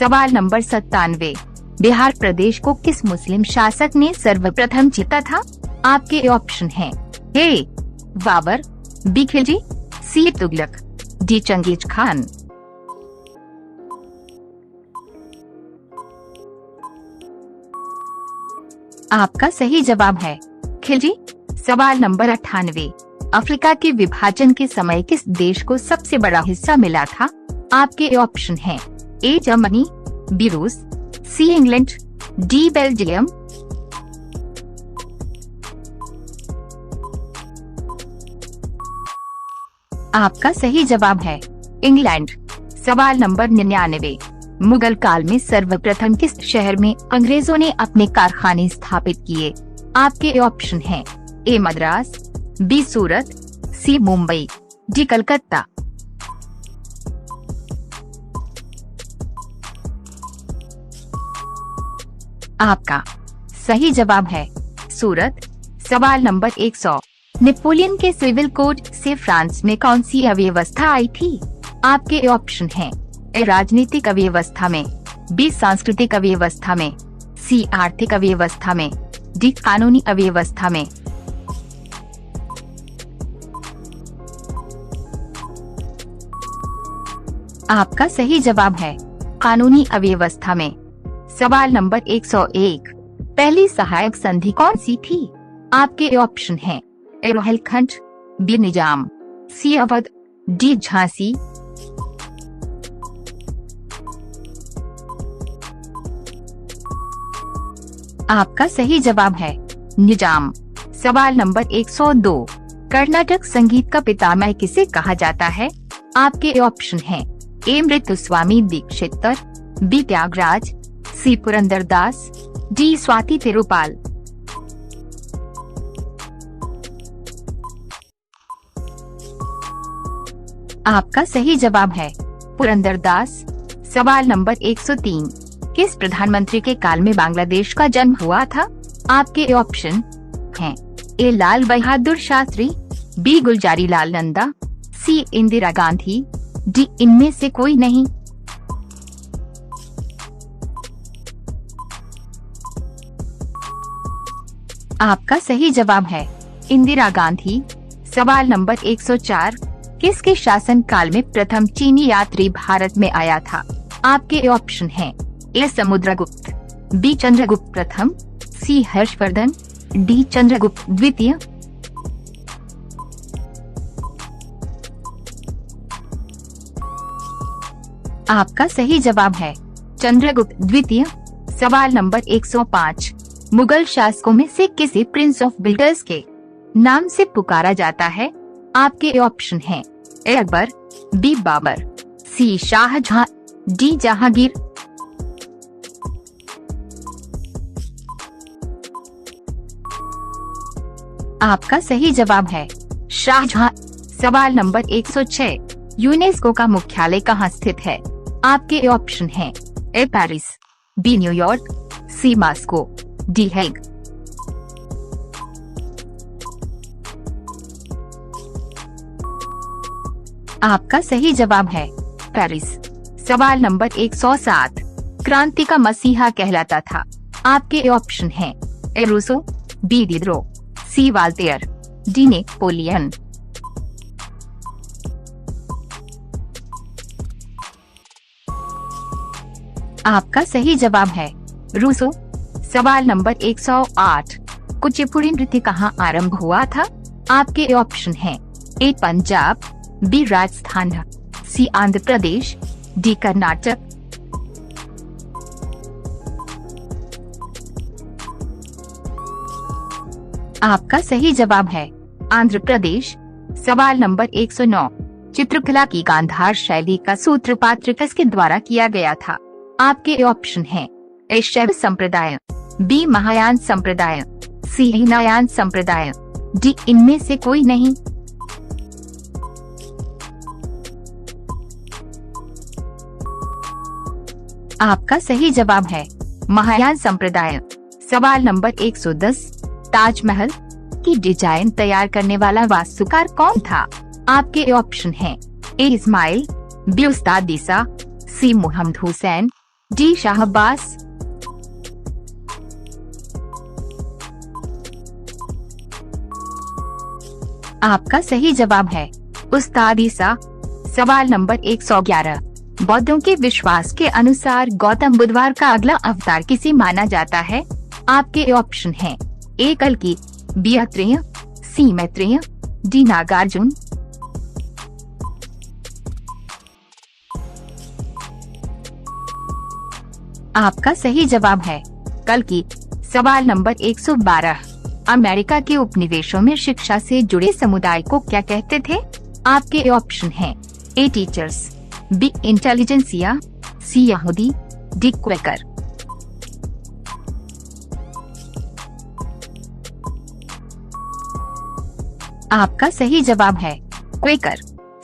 सवाल नंबर 97, बिहार प्रदेश को किस मुस्लिम शासक ने सर्वप्रथम जीता था? आपके ऑप्शन हैं ए बाबर, बी खिलजी, सी तुगलक, डी चंगेज खान। आपका सही जवाब है खिलजी। सवाल नंबर 98, अफ्रीका के विभाजन के समय किस देश को सबसे बड़ा हिस्सा मिला था? आपके ऑप्शन हैं ए जर्मनी, बी रूस, सी इंग्लैंड, डी बेल्जियम। आपका सही जवाब है इंग्लैंड। सवाल नंबर 99, मुगल काल में सर्वप्रथम किस शहर में अंग्रेजों ने अपने कारखाने स्थापित किए? आपके ऑप्शन हैं ए मद्रास, बी सूरत, सी मुंबई, डी कलकत्ता। आपका सही जवाब है सूरत। सवाल नंबर 100, नेपोलियन के सिविल कोड से फ्रांस में कौन सी अव्यवस्था आई थी? आपके ऑप्शन हैं ए राजनीतिक अव्यवस्था में, बी सांस्कृतिक अव्यवस्था में, सी आर्थिक अव्यवस्था में, डी कानूनी अव्यवस्था में। आपका सही जवाब है कानूनी अव्यवस्था में। सवाल नंबर 101, पहली सहायक संधि कौन सी थी? आपके ऑप्शन हैं ए रोहिलखंड, बी निजाम, सी अवध, डी झांसी। आपका सही जवाब है निजाम। सवाल नंबर 102, कर्नाटक संगीत का पितामह किसे कहा जाता है? आपके ऑप्शन हैं ए मृत्युस्वामी दीक्षितर, बी त्यागराज, सी पुरंदरदास, डी स्वाति तिरुपाल। आपका सही जवाब है पुरंदरदास। सवाल नंबर 103, किस प्रधानमंत्री के काल में बांग्लादेश का जन्म हुआ था? आपके ऑप्शन हैं ए लाल बहादुर शास्त्री, बी गुलजारी लाल नंदा, सी इंदिरा गांधी, डी इनमें से कोई नहीं। आपका सही जवाब है इंदिरा गांधी। सवाल नंबर 104, किसके शासन काल में प्रथम चीनी यात्री भारत में आया था? आपके ऑप्शन हैं ए समुद्रगुप्त, बी चंद्रगुप्त प्रथम, सी हर्षवर्धन, डी चंद्रगुप्त द्वितीय। आपका सही जवाब है चंद्रगुप्त द्वितीय। सवाल नंबर 105, मुगल शासकों में से किसे प्रिंस ऑफ बिल्डर्स के नाम से पुकारा जाता है? आपके ऑप्शन हैं ए अकबर, बी बाबर, सी शाहजहां, डी जहांगीर। आपका सही जवाब है शाहजहां। सवाल नंबर 106, यूनेस्को का मुख्यालय कहाँ स्थित है? आपके ऑप्शन हैं ए पेरिस, बी न्यूयॉर्क, सी मॉस्को, डी हेग। आपका सही जवाब है पेरिस। सवाल नंबर 107, क्रांति का मसीहा कहलाता था? आपके ऑप्शन हैं ए रूसो, बी डिडरो, सी वाल्टेयर, डी नेपोलियन। आपका सही जवाब है रूसो। सवाल नंबर 108, कुचिपुड़ी नृत्य कहाँ आरंभ हुआ था? आपके ऑप्शन हैं ए पंजाब, बी राजस्थान, सी आंध्र प्रदेश, डी कर्नाटक। आपका सही जवाब है आंध्र प्रदेश। सवाल नंबर 109, चित्रकला की गांधार शैली का सूत्रपात किसके द्वारा किया गया था? आपके ऑप्शन हैं ए शैव संप्रदाय, बी महायान संप्रदाय, सी हीनयान संप्रदाय, डी इनमें से कोई नहीं। आपका सही जवाब है महायान संप्रदाय। सवाल नंबर 110, ताजमहल की डिजाइन तैयार करने वाला वास्तुकार कौन था? आपके ऑप्शन हैं ए इस्माइल, बी उस्ताद ईसा, सी मोहम्मद हुसैन, डी शाह अब्बास। आपका सही जवाब है उस्ताद ईसा। सवाल नंबर 111, बौद्धों के विश्वास के अनुसार गौतम बुद्धवार का अगला अवतार किसे माना जाता है? आपके ऑप्शन हैं ए कल्कि, बी अत्रेय, सी मैत्रेय, डी नागार्जुन। आपका सही जवाब है कल्कि। सवाल नंबर 112, अमेरिका के उपनिवेशों में शिक्षा से जुड़े समुदाय को क्या कहते थे? आपके ऑप्शन हैं ए टीचर्स, बी इंटेलिजेंसिया, सी यहूदी, डी क्वेकर। आपका सही जवाब है क्वेकर।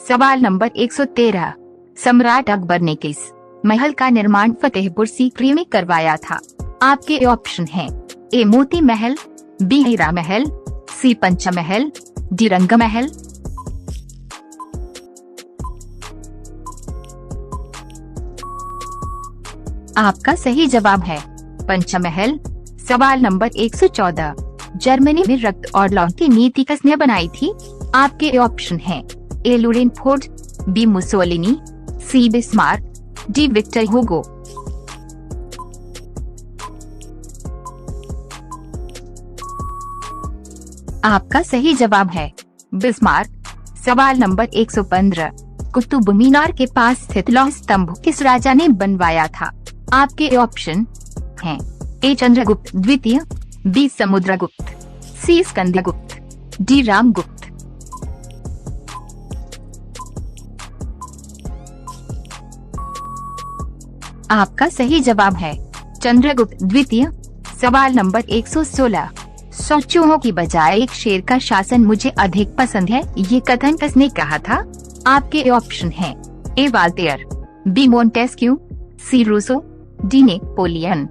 सवाल नंबर 113, सम्राट अकबर ने किस महल का निर्माण फतेहपुर सीकरी में करवाया था? आपके ऑप्शन हैं ए मोती महल, बी हीरा महल, सी पंच महल, डी रंग महल। आपका सही जवाब है पंचमहल। सवाल नंबर 114, जर्मनी में रक्त और लौह की नीति किसने बनाई थी? आपके ऑप्शन हैं ए लुडेनफोर्ड, बी मुसोलिनी, सी बिस्मार्क, डी विक्टर हुगो। आपका सही जवाब है बिस्मार्क। सवाल नंबर 115, कुतुब मीनार के पास स्थित लौह स्तंभ किस राजा ने बनवाया था? आपके ऑप्शन हैं ए चंद्रगुप्त द्वितीय, बी समुद्रगुप्त, सी स्कंदगुप्त, डी रामगुप्त। आपका सही जवाब है चंद्रगुप्त द्वितीय। सवाल नंबर 116, 100 चूहों की बजाय एक शेर का शासन मुझे अधिक पसंद है, ये कथन किसने कहा था? आपके ऑप्शन हैं A Voltaire, B Montesquieu, C Rousseau, D Napoleon.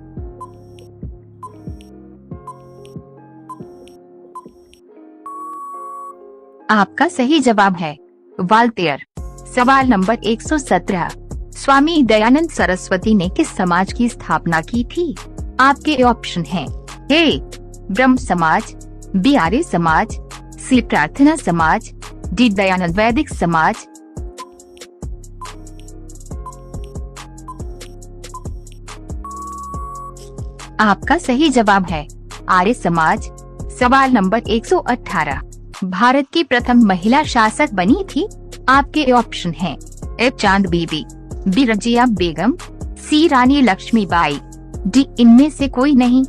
आपका सही जवाब है वाल्टेयर। सवाल नंबर 117, स्वामी दयानंद सरस्वती ने किस समाज की स्थापना की थी? आपके ऑप्शन हैं ए ब्रह्म समाज, बी आर्य समाज, सी प्रार्थना समाज, डी दयानंद वैदिक समाज। आपका सही जवाब है आर्य समाज। सवाल नंबर 118, भारत की प्रथम महिला शासक बनी थी? आपके ऑप्शन हैं ए चांद बीबी, बी रजिया बेगम, सी रानी लक्ष्मीबाई, डी इनमें से कोई नहीं।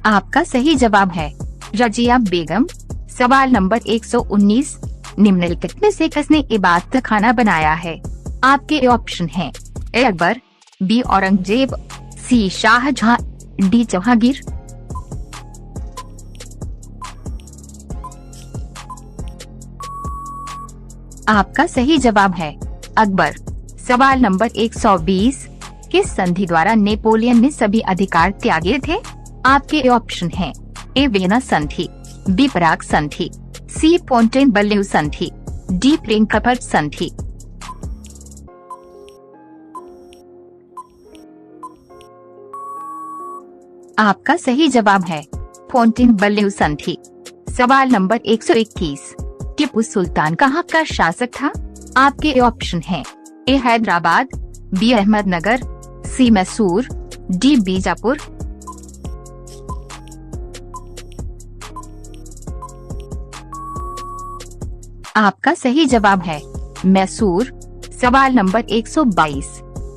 आपका सही जवाब है रजिया बेगम। सवाल नंबर 119, निम्नलिखित में से किसने इबादत खाना बनाया है? आपके ऑप्शन हैं ए अकबर, बी औरंगजेब, सी शाहजहां, डी जहांगीर। आपका सही जवाब है अकबर। सवाल नंबर 120, किस संधि द्वारा नेपोलियन ने सभी अधिकार त्यागे थे? आपके ऑप्शन हैं ए वियना संधि, बी पराग संधि, सी फोंटेनब्लेउ संधि, डी फ्रैंकफर्ट संधि। आपका सही जवाब है फोंटेनब्लेउ संधि। सवाल नंबर 121, टीपू सुल्तान कहाँ का शासक था? आपके ऑप्शन हैं ए हैदराबाद, बी अहमदनगर, सी मैसूर, डी बीजापुर। आपका सही जवाब है मैसूर। सवाल नंबर 122,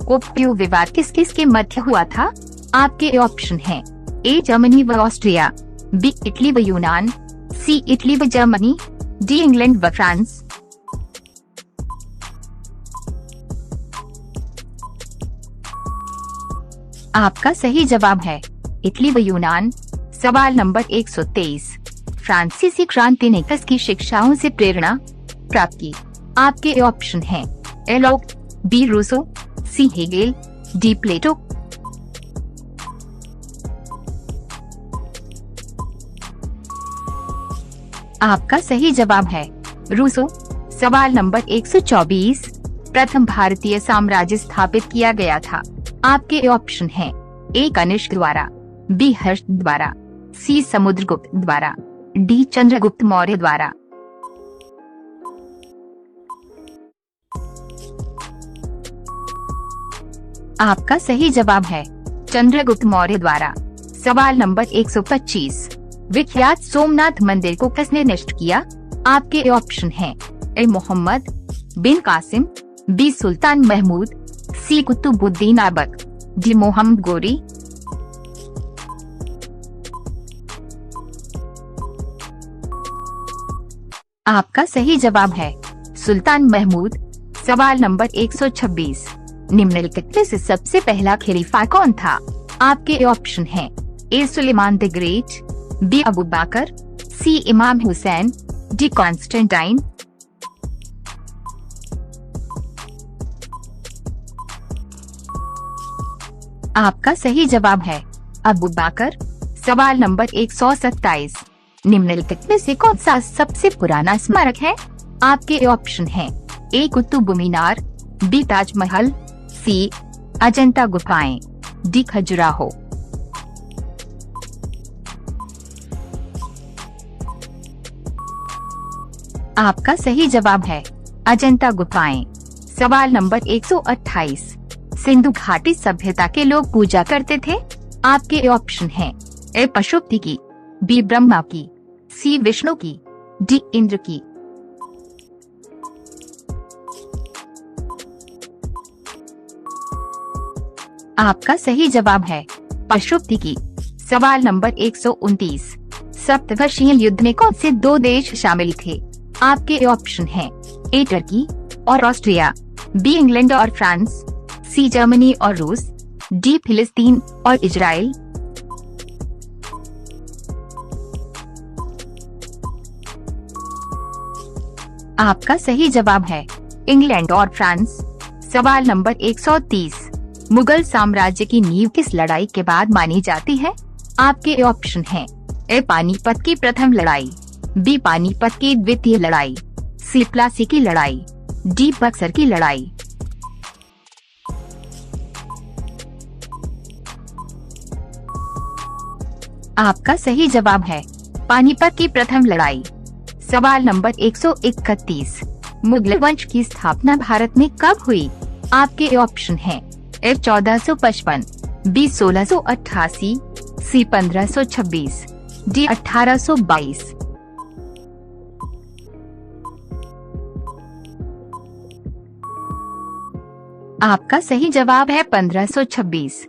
ओपियम विवाद किस किस के मध्य हुआ था? आपके ऑप्शन हैं ए जर्मनी व ऑस्ट्रिया, बी इटली व यूनान, सी इटली व जर्मनी, डी इंग्लैंड व फ्रांस। आपका सही जवाब है इटली व यूनान। सवाल नंबर 123, फ्रांसीसी क्रांति ने किसकी शिक्षाओं से प्रेरणा प्राप्त की? आपके ऑप्शन हैं ए लॉक, बी रूसो, सी हेगेल, डी प्लेटो। आपका सही जवाब है रूसो। सवाल नंबर 124, प्रथम भारतीय साम्राज्य स्थापित किया गया था? आपके ऑप्शन हैं ए कनिष्क द्वारा, बी हर्ष द्वारा, सी समुद्रगुप्त द्वारा, डी चंद्रगुप्त मौर्य द्वारा। आपका सही जवाब है चंद्रगुप्त मौर्य द्वारा। सवाल नंबर 125, विख्यात सोमनाथ मंदिर को किसने नष्ट किया? आपके ऑप्शन हैं ए मोहम्मद बिन कासिम, बी सुल्तान महमूद, सी कुतुबुद्दीन ऐबक, डी मोहम्मद गोरी। आपका सही जवाब है सुल्तान महमूद। सवाल नंबर 126, निम्नलिखित में से सबसे पहला खलीफा कौन था? आपके ऑप्शन हैं A Suleiman the great, B Abu Bakr, C Imam Hussain, D Constantine. आपका सही जवाब है अबू बकर। सवाल नंबर 127, निम्नलिखित में से कौन सा सबसे पुराना स्मारक है? आपके ऑप्शन हैं ए कुतुब मीनार, बी ताजमहल, सी अजंता गुफाएं, डी खजुराहो। आपका सही जवाब है अजंता गुफाएं। सवाल नंबर 128, सिंधु घाटी सभ्यता के लोग पूजा करते थे? आपके ऑप्शन हैं ए पशुपति की, बी ब्रह्मा की, सी विष्णु की, डी इंद्र की। आपका सही जवाब है पशुपति की। सवाल नंबर 129, सप्तवर्षीय युद्ध में कौन से दो देश शामिल थे? आपके ऑप्शन हैं ए टर्की और ऑस्ट्रिया, बी इंग्लैंड और फ्रांस, सी जर्मनी और रूस, डी फिलिस्तीन और इजराइल। आपका सही जवाब है इंग्लैंड और फ्रांस। सवाल नंबर 130, मुगल साम्राज्य की नींव किस लड़ाई के बाद मानी जाती है? आपके ऑप्शन हैं ए पानीपत की प्रथम लड़ाई, बी पानीपत की द्वितीय लड़ाई, सी प्लासी की लड़ाई, डी बक्सर की लड़ाई। आपका सही जवाब है पानीपत की प्रथम लड़ाई। सवाल नंबर 131, मुगल वंश की स्थापना भारत में कब हुई? आपके ऑप्शन हैं ए 1455, बी 1688, सी 1526, डी 1822। आपका सही जवाब है 1526।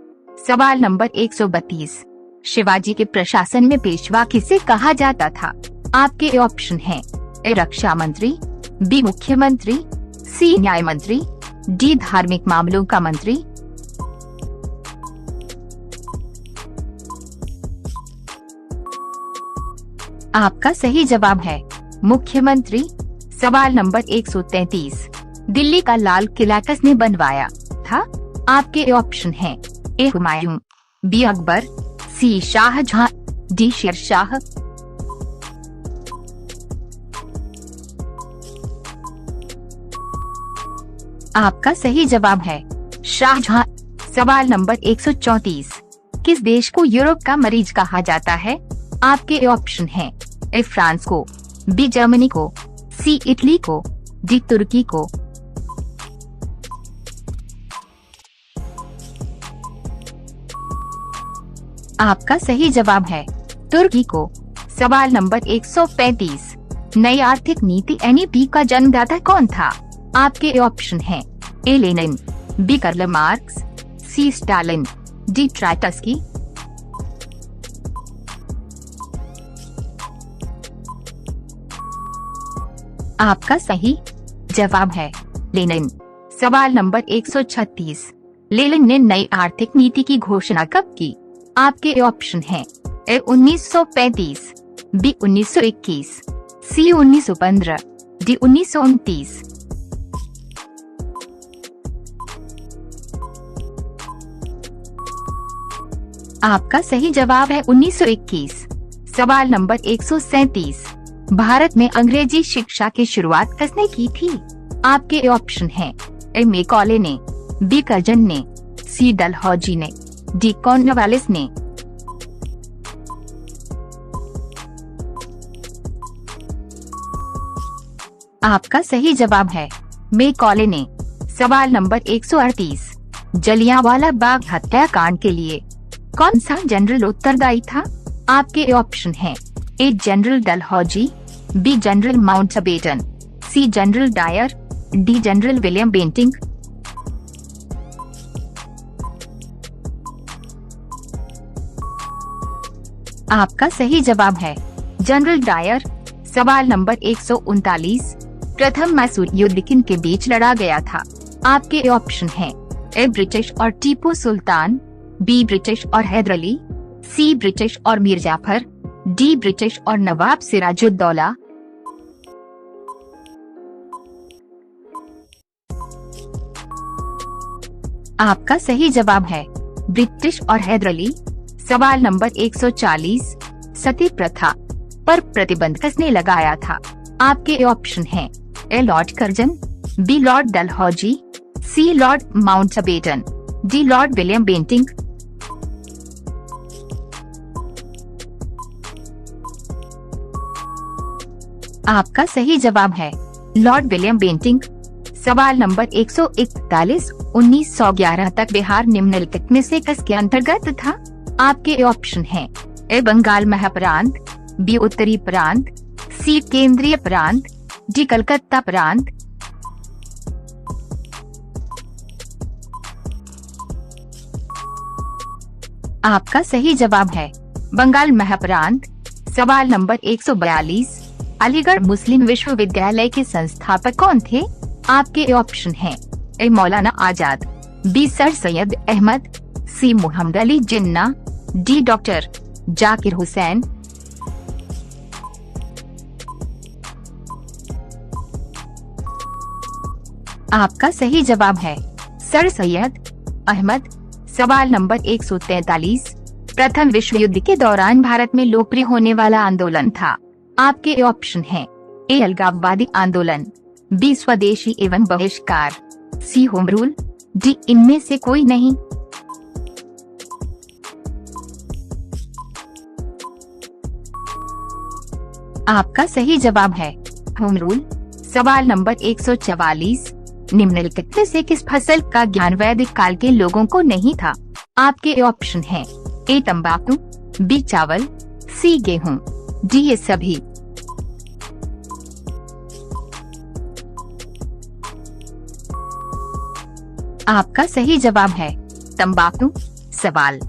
सवाल नंबर 132, शिवाजी के प्रशासन में पेशवा किसे कहा जाता था? आपके ऑप्शन हैं ए रक्षा मंत्री, बी मुख्यमंत्री, सी न्याय मंत्री, डी धार्मिक मामलों का मंत्री। आपका सही जवाब है मुख्यमंत्री। सवाल नंबर 133, दिल्ली का लाल किला किसने बनवाया था? आपके ऑप्शन हैं ए हुमायूं, बी अकबर, सी शाहजहां, डी शेरशाह। आपका सही जवाब है शाहजहां। सवाल नंबर 134, किस देश को यूरोप का मरीज कहा जाता है? आपके ऑप्शन हैं ए फ्रांस को, बी जर्मनी को, सी इटली को, डी तुर्की को। आपका सही जवाब है तुर्की को। सवाल नंबर 135, नई आर्थिक नीति एनईपी का जन्मदाता कौन था? आपके ऑप्शन हैं A Lenin, B Karl Marx, C Stalin, D Trotsky. आपका सही जवाब है लेनिन। सवाल नंबर 136, लेनिन ने नई आर्थिक नीति की घोषणा कब की? आपके ऑप्शन हैं ए 1935, बी 1921, सी 1915, डी 1929। आपका सही जवाब है 1921। सवाल नंबर 137, भारत में अंग्रेजी शिक्षा की शुरुआत किसने की थी? आपके ऑप्शन हैं ए मैकॉले ने, बी कर्जन ने, सी डलहौजी ने, डी कॉर्नवालिस ने। आपका सही जवाब है मैकॉले ने। सवाल नंबर 138, जलियांवाला बाग हत्याकांड के लिए कौन सा जनरल उत्तरदायी था? आपके ऑप्शन हैं A general Dalhousie, B general Mountbatten, C general Dyer, D general William Bentinck. आपका सही जवाब है जनरल डायर। सवाल नंबर 139, प्रथम मैसूर युद्ध किन के बीच लड़ा गया था? आपके ऑप्शन हैं ए ब्रिटिश और टीपू सुल्तान, बी ब्रिटिश और हैदर अली, सी ब्रिटिश और मीर जाफर, डी ब्रिटिश और नवाब सिराजुद्दौला। आपका सही जवाब है ब्रिटिश और हैदर अली। सवाल नंबर 140, सती प्रथा पर प्रतिबंध किसने लगाया था? आपके ऑप्शन हैं A lord Curzon, B lord Dalhousie, C lord Mountbatten, D lord William Bentinck. आपका सही जवाब है लॉर्ड विलियम बेंटिंक। सवाल नंबर 141, 1911 तक बिहार निम्नलिखित में से किसके अंतर्गत था? आपके ऑप्शन हैं ए बंगाल महाप्रांत, बी उत्तरी प्रांत, सी केंद्रीय प्रांत, डी कलकत्ता प्रांत। आपका सही जवाब है बंगाल महाप्रांत। सवाल नंबर 142, अलीगढ़ मुस्लिम विश्वविद्यालय के संस्थापक कौन थे? आपके ऑप्शन हैं ए मौलाना आजाद, बी सर सैयद अहमद, सी मोहम्मद अली जिन्ना, डी डॉक्टर जाकिर हुसैन। आपका सही जवाब है सर सैयद अहमद। सवाल नंबर 143, प्रथम विश्व युद्ध के दौरान भारत में लोकप्रिय होने वाला आंदोलन था? आपके ऑप्शन हैं ए अलगाववादी आंदोलन, बी स्वदेशी एवं बहिष्कार, सी होम रूल, डी इनमें से कोई नहीं। आपका सही जवाब है होम रूल। सवाल नंबर 144, निम्नलिखित में से किस फसल का ज्ञान वैदिक काल के लोगों को नहीं था? आपके ऑप्शन हैं ए तंबाकू, बी चावल, सी गेहूं, डी ये सभी। आपका सही जवाब है तंबाकू। सवाल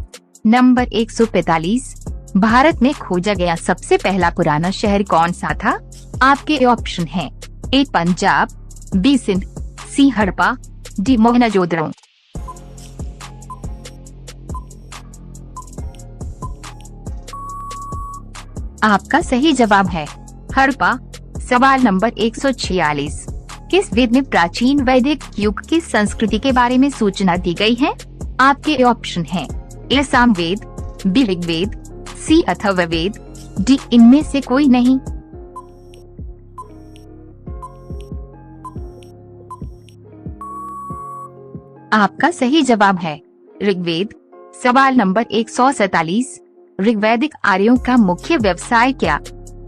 नंबर 145, भारत में खोजा गया सबसे पहला पुराना शहर कौन सा था? आपके ऑप्शन हैं ए पंजाब, बी सिंध, सी हड़प्पा, डी मोहनजोदड़ो। आपका सही जवाब है हड़प्पा। सवाल नंबर 146, किस वेद में प्राचीन वैदिक युग की संस्कृति के बारे में सूचना दी गई है? आपके ऑप्शन हैं ए सामवेद, बी ऋग्वेद, सी अथर्ववेद, डी इनमें से कोई नहीं। आपका सही जवाब है ऋग्वेद। सवाल नंबर 147, ऋग्वैदिक आर्यों का मुख्य व्यवसाय क्या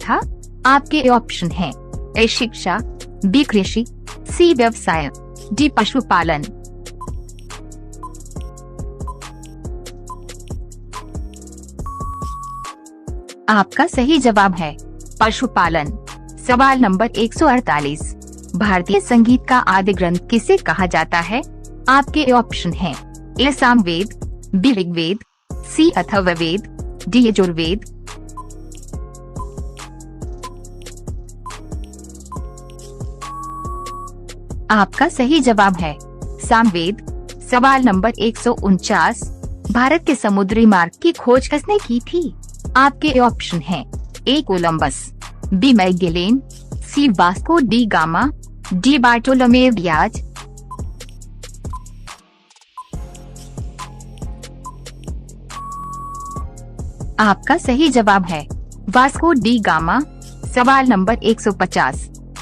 था? आपके ऑप्शन हैं ए शिक्षा, बी कृषि, सी व्यवसाय, डी पशुपालन। आपका सही जवाब है पशुपालन। सवाल नंबर 148, भारतीय संगीत का आदि ग्रंथ किसे कहा जाता है? आपके ऑप्शन हैं ए सामवेद, बी ऋग्वेद, सी अथर्ववेद, डी यजुर्वेद। आपका सही जवाब है सामवेद। सवाल नंबर 149, भारत के समुद्री मार्ग की खोज किसने की थी? आपके ऑप्शन हैं A Columbus, B Magellan, C Vasco D Gama, D Bartolomeu Dias. आपका सही जवाब है वास्को डी गामा। सवाल नंबर 150,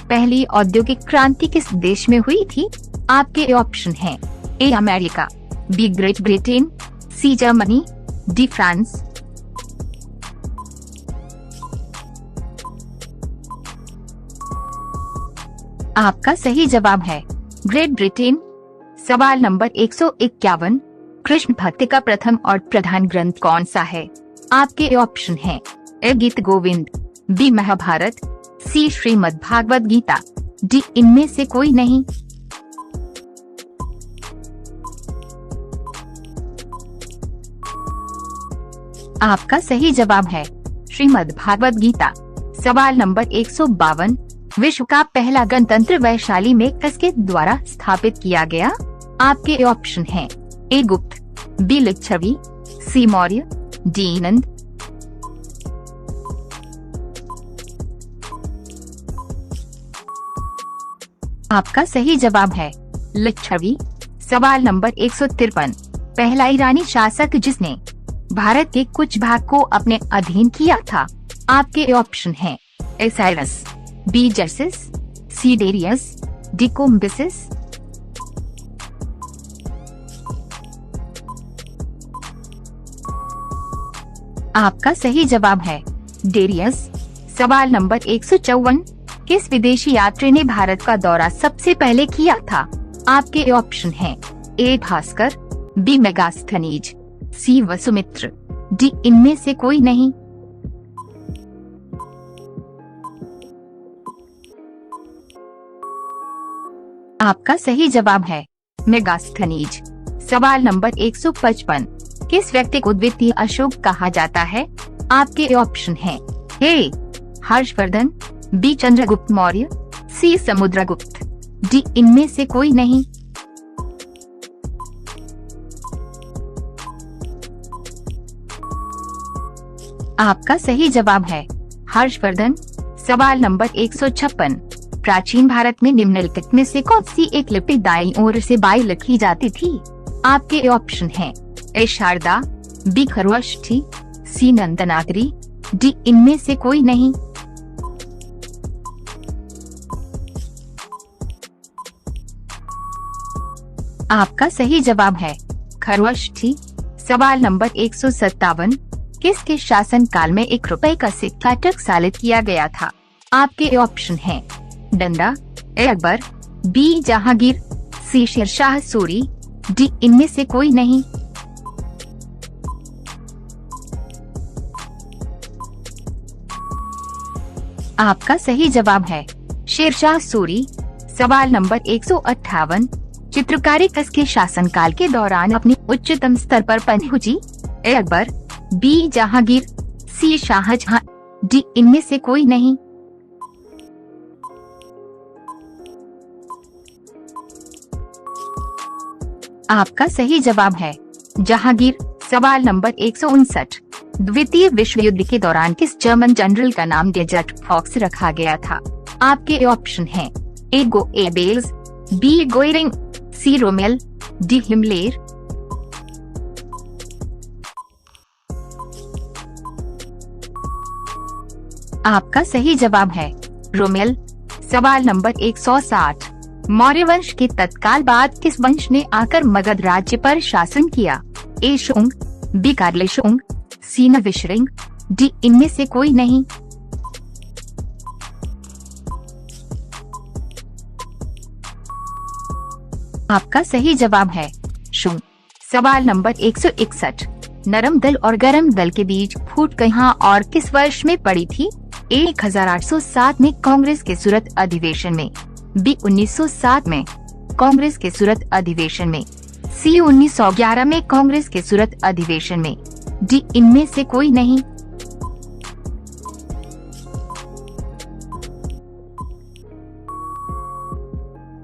पहली औद्योगिक क्रांति किस देश में हुई थी? आपके ऑप्शन हैं A America, B Great Britain, C Germany, D France. आपका सही जवाब है ग्रेट ब्रिटेन। सवाल नंबर 151, कृष्ण भक्ति का प्रथम और प्रधान ग्रंथ कौन सा है? आपके ऑप्शन हैं ए गीत गोविंद, बी महाभारत, सी श्रीमद् भागवत गीता, डी इनमें से कोई नहीं। आपका सही जवाब है श्रीमद् भागवत गीता। सवाल नंबर 152, विश्व का पहला गणतंत्र वैशाली में किसके द्वारा स्थापित किया गया? आपके ऑप्शन हैं ए गुप्त, बी लिच्छवी, सी मौर्य, डी नंद। आपका सही जवाब है लिच्छवी। सवाल नंबर 153, पहला ईरानी शासक जिसने भारत के कुछ भाग को अपने अधीन किया था? आपके ऑप्शन हैं ए साइरस, बी जर्सिस, सी डेरियस, डी कोम्बिसिस। आपका सही जवाब है डेरियस। सवाल नंबर 154, किस विदेशी यात्री ने भारत का दौरा सबसे पहले किया था? आपके ऑप्शन हैं ए भास्कर, बी मेगास्थनीज, सी वसुमित्र, डी इनमें से कोई नहीं। आपका सही जवाब है मेगास्थनीज। सवाल नंबर 155, किस व्यक्ति को द्वितीय अशोक कहा जाता है? आपके ऑप्शन हैं ए हर्षवर्धन, बी चंद्रगुप्त मौर्य, सी समुद्रगुप्त, डी इनमें से कोई नहीं। आपका सही जवाब है हर्षवर्धन। सवाल नंबर 156, प्राचीन भारत में निम्नलिखित में से कौन सी एक लिपि दाईं ओर से बाईं लिखी जाती थी? आपके ऑप्शन हैं ए शारदा, बी खरवष्ठी, सी नंदनागरी, डी इनमें से कोई नहीं। आपका सही जवाब है खरवष्ठी। सवाल नंबर 157, किसके शासन काल में 1 रुपए का सिक्का टकसालित किया गया था? आपके ऑप्शन हैं डंडा, ए अकबर, बी जहांगीर, सी शेरशाह सूरी, डी इनमें से कोई नहीं। आपका सही जवाब है शेरशाह सूरी। सवाल नंबर 158, चित्रकारी किसके शासनकाल के दौरान अपनी उच्चतम स्तर पर पहुंची? ए अकबर, बी जहांगीर, सी शाहजहां, डी इनमें से कोई नहीं। आपका सही जवाब है जहांगीर। सवाल नंबर 159, द्वितीय विश्व युद्ध के दौरान किस जर्मन जनरल का नाम डेजर्ट फॉक्स रखा गया था? आपके ऑप्शन हैं ए गोएबेल्स, बी गोइरिंग, सी रोमेल, डी हिमलेर। आपका सही जवाब है रोमेल। सवाल नंबर 160, मौर्य वंश के तत्काल बाद किस वंश ने आकर मगध राज्य पर शासन किया? ए शुंग, बी कार्लशुंग, सी नविश्रिंग, डी इनमें से कोई नहीं। आपका सही जवाब है शुंग। सवाल नंबर 161, नरम दल और गरम दल के बीच फूट कहाँ और किस वर्ष में पड़ी थी? ए 1807 में कांग्रेस के सूरत अधिवेशन में, बी 1907 में कांग्रेस के सूरत अधिवेशन में, सी 1911 में कांग्रेस के सूरत अधिवेशन में, डी इनमें से कोई नहीं।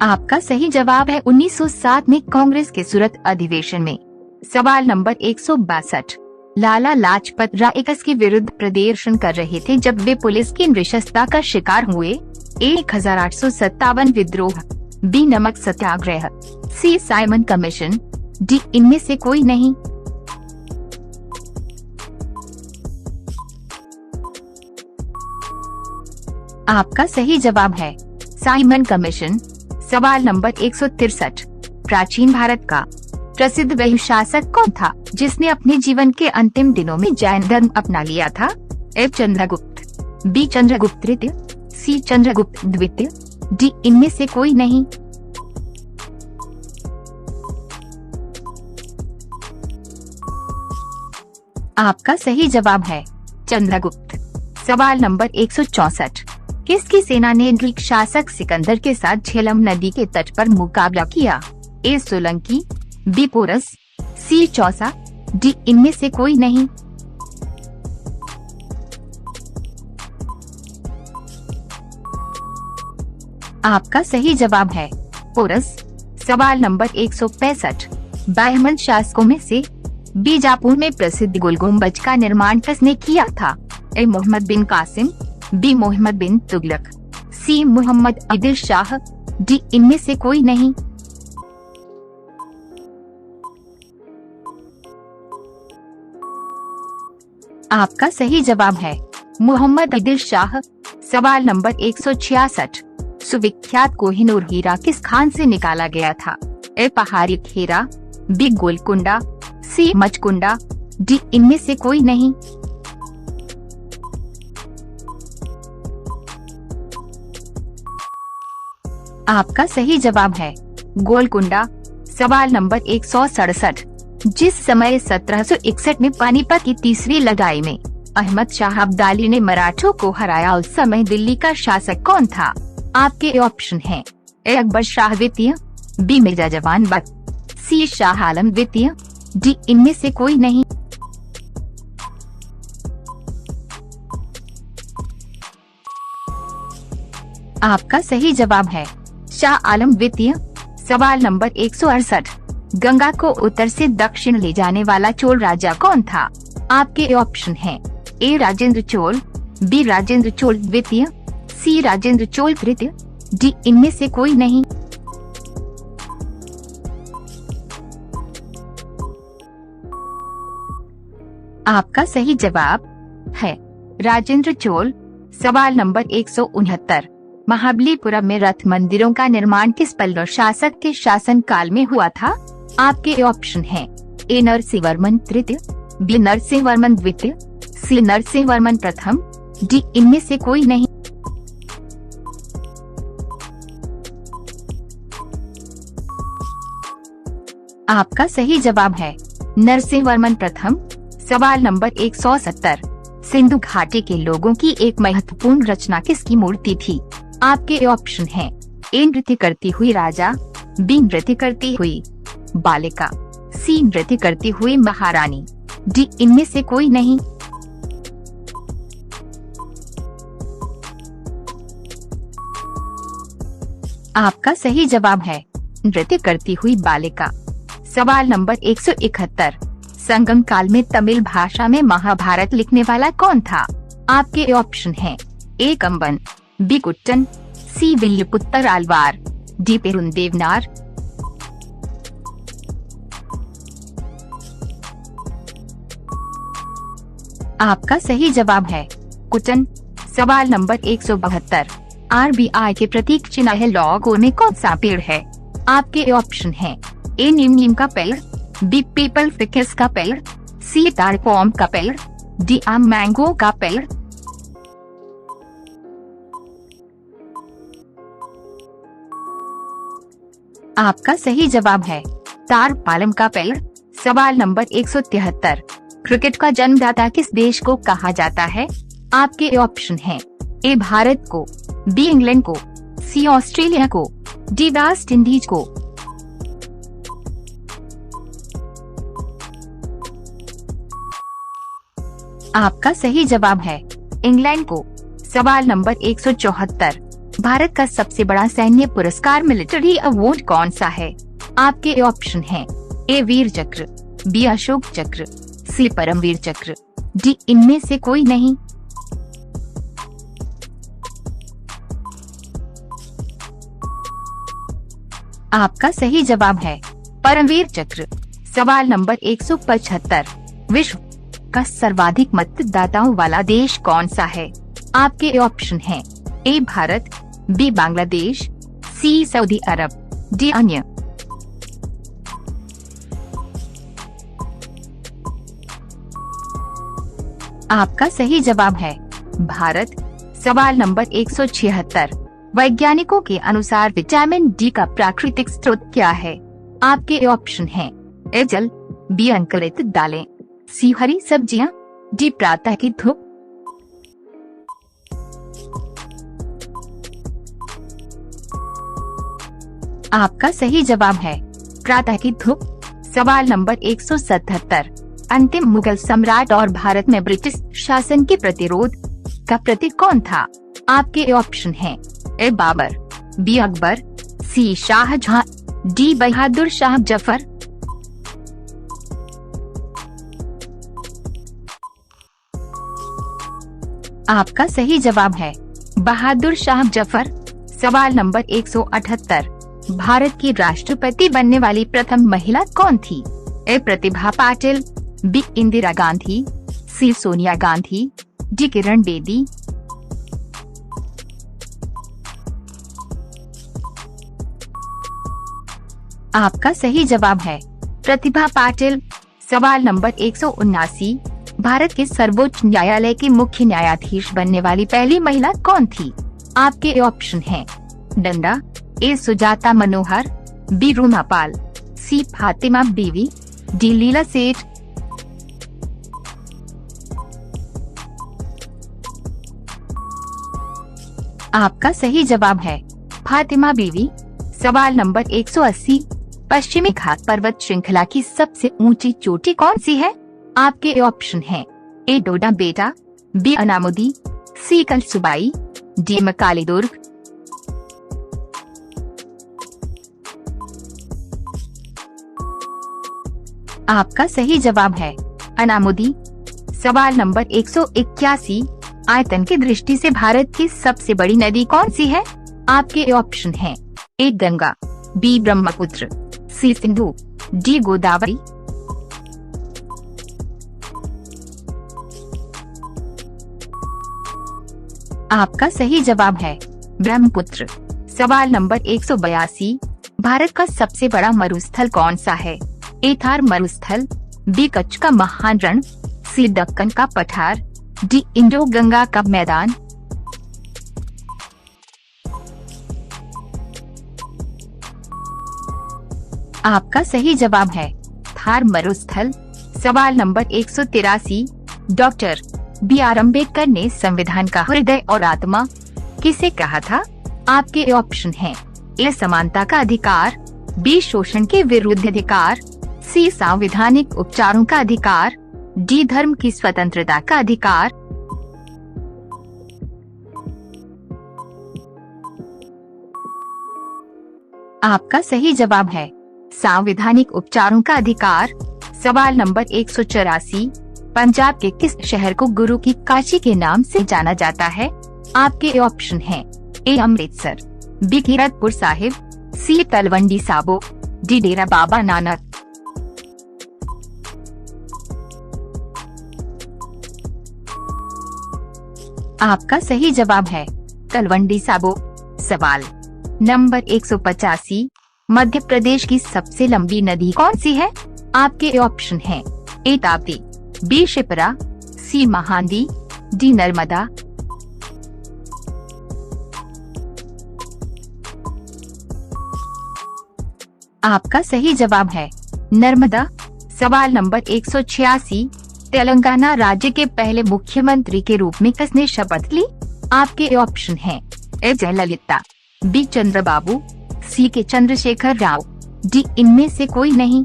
आपका सही जवाब है 1907 में कांग्रेस के सूरत अधिवेशन में। सवाल नंबर 162, लाला लाजपत राय किसके विरुद्ध प्रदर्शन कर रहे थे जब वे पुलिस की नृशंसता का शिकार हुए? ए 1857 विद्रोह, बी नमक सत्याग्रह, सी साइमन कमीशन, डी इनमें से कोई नहीं। आपका सही जवाब है साइमन कमीशन। सवाल नंबर 163, प्राचीन भारत का प्रसिद्ध वह शासक कौन था जिसने अपने जीवन के अंतिम दिनों में जैन धर्म अपना लिया था? ए चंद्रगुप्त, बी चंद्रगुप्त तृतीय, सी चंद्रगुप्त द्वितीय, डी इनमें से कोई नहीं। आपका सही जवाब है चंद्रगुप्त। सवाल नंबर 164, किसकी सेना ने ग्रीक शासक सिकंदर के साथ झेलम नदी के तट पर मुकाबला किया? ए सोलंकी, बी पोरस, सी चौसा, डी इनमें से कोई नहीं। आपका सही जवाब है पोरस। सवाल नंबर 165, ब्राह्मण शासकों में से बीजापुर में प्रसिद्ध गोल गुम्बज का निर्माण किसने किया था? ए मोहम्मद बिन कासिम, बी मोहम्मद बिन तुगलक, सी मोहम्मद आदिल शाह, डी इनमें से कोई नहीं। आपका सही जवाब है मोहम्मद आदिल शाह। सवाल नंबर 166, सुविख्यात कोहिनूर हीरा किस खान से निकाला गया था? ए पहाड़ी हीरा, बी गोलकुंडा, सी मचकुंडा, डी इनमें से कोई नहीं। आपका सही जवाब है गोलकुंडा। सवाल नंबर 167, जिस समय 1761 में पानीपत की तीसरी लड़ाई में अहमद शाह अब्दाली ने मराठों को हराया उस समय दिल्ली का शासक कौन था? आपके ऑप्शन हैं ए अकबर शाह द्वितीय, बी मिर्जा जवान बख्त, सी शाह आलम द्वितीय, डी इनमें से कोई नहीं। आपका सही जवाब है शाह आलम द्वितीय। सवाल नंबर 168, गंगा को उत्तर से दक्षिण ले जाने वाला चोल राजा कौन था? आपके ऑप्शन हैं ए राजेंद्र चोल, बी राजेंद्र चोल द्वितीय, सी राजेंद्र चोल तृतीय, डी इनमें से कोई नहीं। आपका सही जवाब है राजेंद्र चोल। सवाल नंबर 169, महाबलीपुरम में रथ मंदिरों का निर्माण किस पल्लव शासक के शासन काल में हुआ था? आपके ऑप्शन हैं ए नरसिंहवर्मन तृतीय, बी नरसिंहवर्मन द्वितीय, सी नरसिंहवर्मन प्रथम, डी इनमें से कोई नहीं। आपका सही जवाब है नरसिंहवर्मन प्रथम। सवाल नंबर 170, सिंधु घाटी के लोगों की एक महत्वपूर्ण रचना किसकी मूर्ति थी? आपके ऑप्शन हैं ए नृत्य करती हुई राजा, बी नृत्य करती हुई बालिका, सी नृत्य करती हुई महारानी, डी इनमें से कोई नहीं। आपका सही जवाब है नृत्य करती हुई बालिका। सवाल नंबर 171, संगम काल में तमिल भाषा में महाभारत लिखने वाला कौन था? आपके ऑप्शन हैं ए कंबन, बी कुट्टन, सी विल्लुपुत्तर आलवार, डी पेरुंदेवनार। आपका सही जवाब है कुट्टन। सवाल नंबर 172, आरबीआई के प्रतीक चिन्ह लोगो में कौन सा पेड़ है? आपके ऑप्शन हैं ए नीम का पेड़, बी पीपल फिकस का पेड़, सी ताड़ पॉम का पेड़, डी आम मैंगो का पेड़। आपका सही जवाब है ताड़ पालम का पेड़। सवाल नंबर 173, क्रिकेट का जन्मदाता किस देश को कहा जाता है? आपके ऑप्शन हैं ए भारत को, बी इंग्लैंड को, सी ऑस्ट्रेलिया को, डी वेस्ट इंडीज को। आपका सही जवाब है इंग्लैंड को। सवाल नंबर 174, भारत का सबसे बड़ा सैन्य पुरस्कार मिलिट्री अवार्ड कौन सा है? आपके ऑप्शन हैं ए वीर चक्र, बी अशोक चक्र, सी परमवीर चक्र, डी इनमें से कोई नहीं। आपका सही जवाब है परमवीर चक्र। सवाल नंबर 175, विश्व का सर्वाधिक मतदाताओं वाला देश कौन सा है? आपके ऑप्शन हैं A Bharat, B Bangladesh, C Saudi अरब, डी अन्य। आपका सही जवाब है भारत। सवाल नंबर 176, वैज्ञानिकों के अनुसार विटामिन डी का प्राकृतिक स्रोत क्या है? आपके ऑप्शन हैं ए जल, बी अंकुरित दालें, सी हरी सब्जियां, डी प्रातः की धूप। आपका सही जवाब है प्रातः की धूप। सवाल नंबर 177, अंतिम मुगल सम्राट और भारत में ब्रिटिश शासन के प्रतिरोध का प्रतीक कौन था? आपके ऑप्शन हैं ए बाबर, बी अकबर, सी शाहजहां, डी बहादुर शाह जफर। आपका सही जवाब है बहादुर शाह जफर। सवाल नंबर 178, भारत की राष्ट्रपति बनने वाली प्रथम महिला कौन थी? ए प्रतिभा पाटिल, बी इंदिरा गांधी, सी सोनिया गांधी, डी किरण बेदी। आपका सही जवाब है प्रतिभा पाटिल। सवाल नंबर 179, भारत के सर्वोच्च न्यायालय की मुख्य न्यायाधीश बनने वाली पहली महिला कौन थी? आपके ऑप्शन हैं नंदा, ए सुजाता मनोहर, बी रूमा पाल, सी फातिमा बीवी, डी लीला सेठ। आपका सही जवाब है फातिमा बीवी। सवाल नंबर 180, पश्चिमी घाट पर्वत श्रृंखला की सबसे ऊंची चोटी कौन सी है? आपके ऑप्शन हैं ए डोडा बेटा, बी अनामुदी, सी कलसुबाई, डी मकाली दुर्ग। आपका सही जवाब है अनामुदी। सवाल नंबर 181, आयतन की दृष्टि से भारत की सबसे बड़ी नदी कौन सी है? आपके ऑप्शन हैं ए गंगा, बी ब्रह्मपुत्र, सी सिंधु, डी गोदावरी। आपका सही जवाब है ब्रह्मपुत्र। सवाल नंबर 182, भारत का सबसे बड़ा मरुस्थल कौन सा है? ए थार मरुस्थल, बी कच्छ का महान रण, सी दक्कन का पठार, डी इंडो गंगा का मैदान। आपका सही जवाब है थार मरुस्थल। सवाल number 183, doctor B R Ambedkar ने संविधान का हृदय और आत्मा किसे कहा था? आपके ऑप्शन हैं ए समानता का अधिकार, बी शोषण के विरुद्ध अधिकार, सी संवैधानिक उपचारों का अधिकार, डी धर्म की स्वतंत्रता का अधिकार। आपका सही जवाब है संवैधानिक उपचारों का अधिकार। सवाल नंबर 184, पंजाब के किस शहर को गुरु की काशी के नाम से जाना जाता है? आपके ऑप्शन हैं ए अमृतसर, बी कीरतपुर साहिब, सी तलवंडी साबो, डी डेरा बाबा नानक। आपका सही जवाब है तलवंडी साबो। सवाल नंबर 185, मध्य प्रदेश की सबसे लंबी नदी कौन सी है? आपके ऑप्शन हैं ए ताप्ती, बी शिप्रा, सी महानदी, डी नर्मदा। आपका सही जवाब है नर्मदा। सवाल नंबर 186, तेलंगाना राज्य के पहले मुख्यमंत्री के रूप में किसने शपथ ली? आपके ऑप्शन हैं ए जयललिता, बी चंद्रबाबू, सी के चंद्रशेखर राव, डी इनमें से कोई नहीं।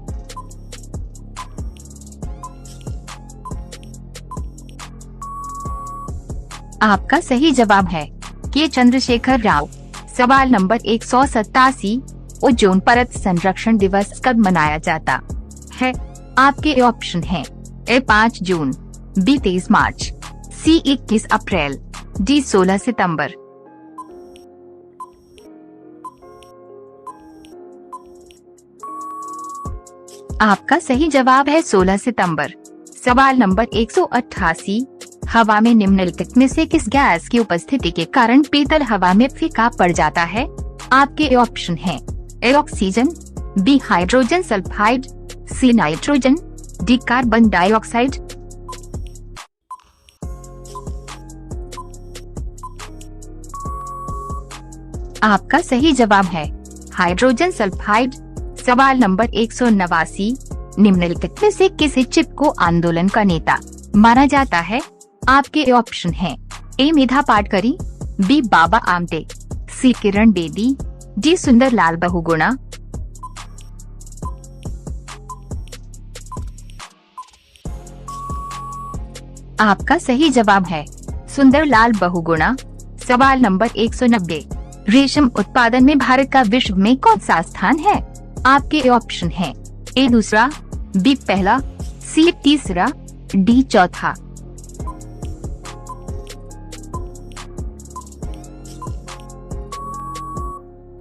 आपका सही जवाब है के चंद्रशेखर राव। सवाल नंबर 187, ओजोन परत संरक्षण दिवस कब मनाया जाता है? आपके ऑप्शन हैं ए 5 जून, बी 23 मार्च, सी 21 अप्रैल, डी 16 सितंबर। आपका सही जवाब है 16 सितंबर। सवाल नंबर 188, हवा में निम्नलिखित में से किस गैस की उपस्थिति के कारण पीतल हवा में फीका पड़ जाता है? आपके ऑप्शन हैं A oxygen, B hydrogen sulphide, C nitrogen, D carbon dioxide. आपका सही जवाब है हाइड्रोजन सल्फाइड। सवाल नंबर 189, निम्नलिखित में से किसी चिप को आंदोलन का नेता माना जाता है? आपके ऑप्शन हैं ए मेधा पाटकरी, बी बाबा आमटे, सी किरण बेदी, डी सुंदरलाल बहुगुणा। आपका सही जवाब है सुंदरलाल बहुगुणा। सवाल नंबर 190, रेशम उत्पादन में भारत का विश्व में कौन सा स्थान है? आपके ऑप्शन हैं ए दूसरा, बी पहला, सी तीसरा, डी चौथा।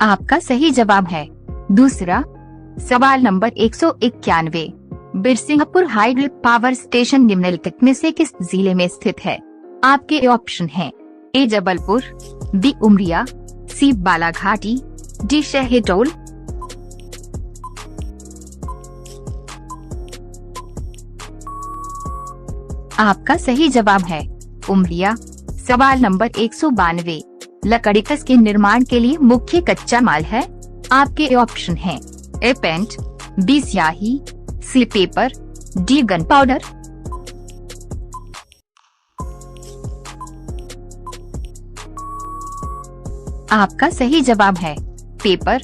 आपका सही जवाब है दूसरा। सवाल number 191, Birsinghpur hydro power station निम्नलिखित में से किस जिले में स्थित है? आपके ऑप्शन हैं ए जबलपुर, बी उमरिया, सी बालाघाटी, डी शहडोल। आपका सही जवाब है उमरिया। सवाल नंबर 192, लकड़ी के निर्माण के लिए मुख्य कच्चा माल है? आपके ऑप्शन हैं ए पेंट, बी स्याही, C paper, D gun powder. आपका सही जवाब है पेपर।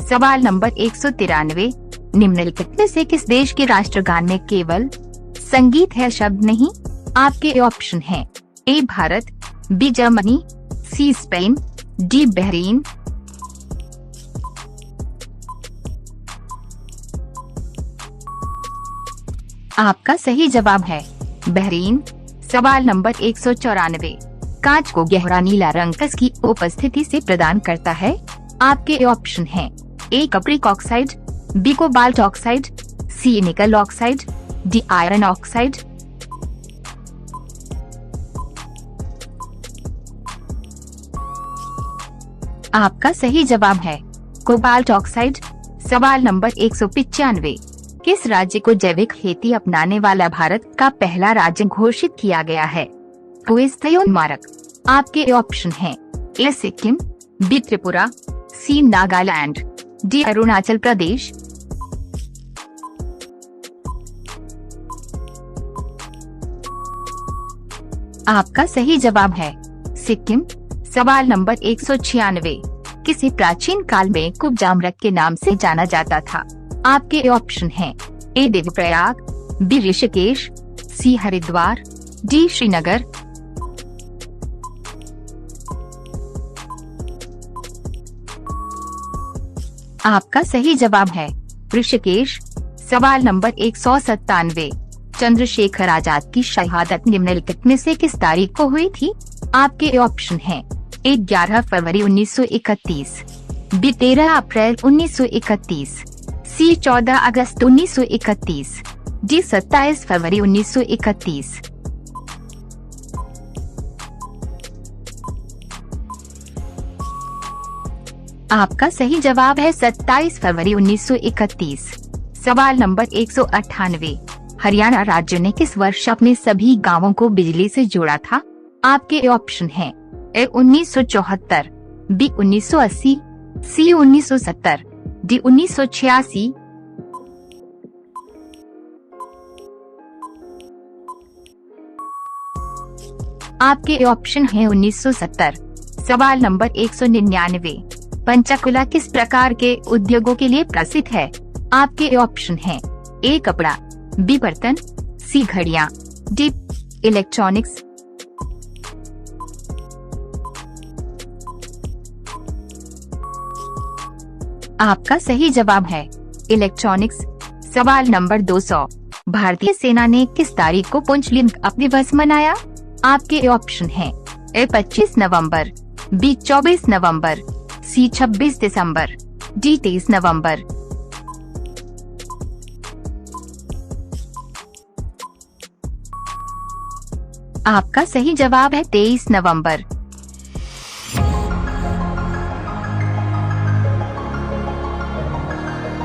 सवाल नंबर 193, निम्नलिखित में से किस देश के राष्ट्रगान में केवल संगीत है शब्द नहीं? आपके ऑप्शन हैं A Bharat, B Germany, C Spain, D Bahrain. आपका सही जवाब है बहरीन। सवाल नंबर 194, कांच को गहरा नीला रंग किसकी उपस्थिति से प्रदान करता है? आपके ऑप्शन हैं ए कप्रिक ऑक्साइड, बी कोबाल्ट ऑक्साइड, सी निकल ऑक्साइड, डी आयरन ऑक्साइड। आपका सही जवाब है कोबाल्ट ऑक्साइड। सवाल नंबर 195, किस राज्य को जैविक खेती अपनाने वाला भारत का पहला राज्य घोषित किया गया है? मारक। आपके ऑप्शन हैं ए सिक्किम, बी त्रिपुरा, सी नागालैंड, डी अरुणाचल प्रदेश। आपका सही जवाब है सिक्किम। सवाल नंबर 196, किसी प्राचीन काल में कुब्जामरक के नाम से जाना जाता था? आपके ऑप्शन हैं ए देवप्रयाग, बी ऋषिकेश, सी हरिद्वार, डी श्रीनगर। आपका सही जवाब है ऋषिकेश। सवाल नंबर 197, चंद्रशेखर आजाद की शहादत निम्नलिखित में से किस तारीख को हुई थी? आपके ऑप्शन हैं ए 11 फरवरी 1931, बी 13 अप्रैल 1931, सी 14 अगस्त 1931, डी 27 फरवरी 1931। आपका सही जवाब है 27 फरवरी 1931। सवाल नंबर 198। हरियाणा राज्य ने किस वर्ष अपने सभी गांवों को बिजली से जोड़ा था? आपके ऑप्शन हैं: ए 1974, बी 1980, सी 1970, डी 1986। आपके ऑप्शन हैं 1970। सवाल नंबर 199। पंचकुला किस प्रकार के उद्योगों के लिए प्रसिद्ध है? आपके ऑप्शन हैं: ए कपड़ा, बी बर्तन, सी घड़ियां, डी इलेक्ट्रॉनिक्स। आपका सही जवाब है इलेक्ट्रॉनिक्स। सवाल नंबर 200। भारतीय सेना ने किस तारीख को पुंछलिमकप दिवस मनाया? आपके ऑप्शन हैं: ए 25 नवंबर, बी 24 नवंबर, सी 26 दिसंबर, डी 23 नवंबर। आपका सही जवाब है 23 नवंबर।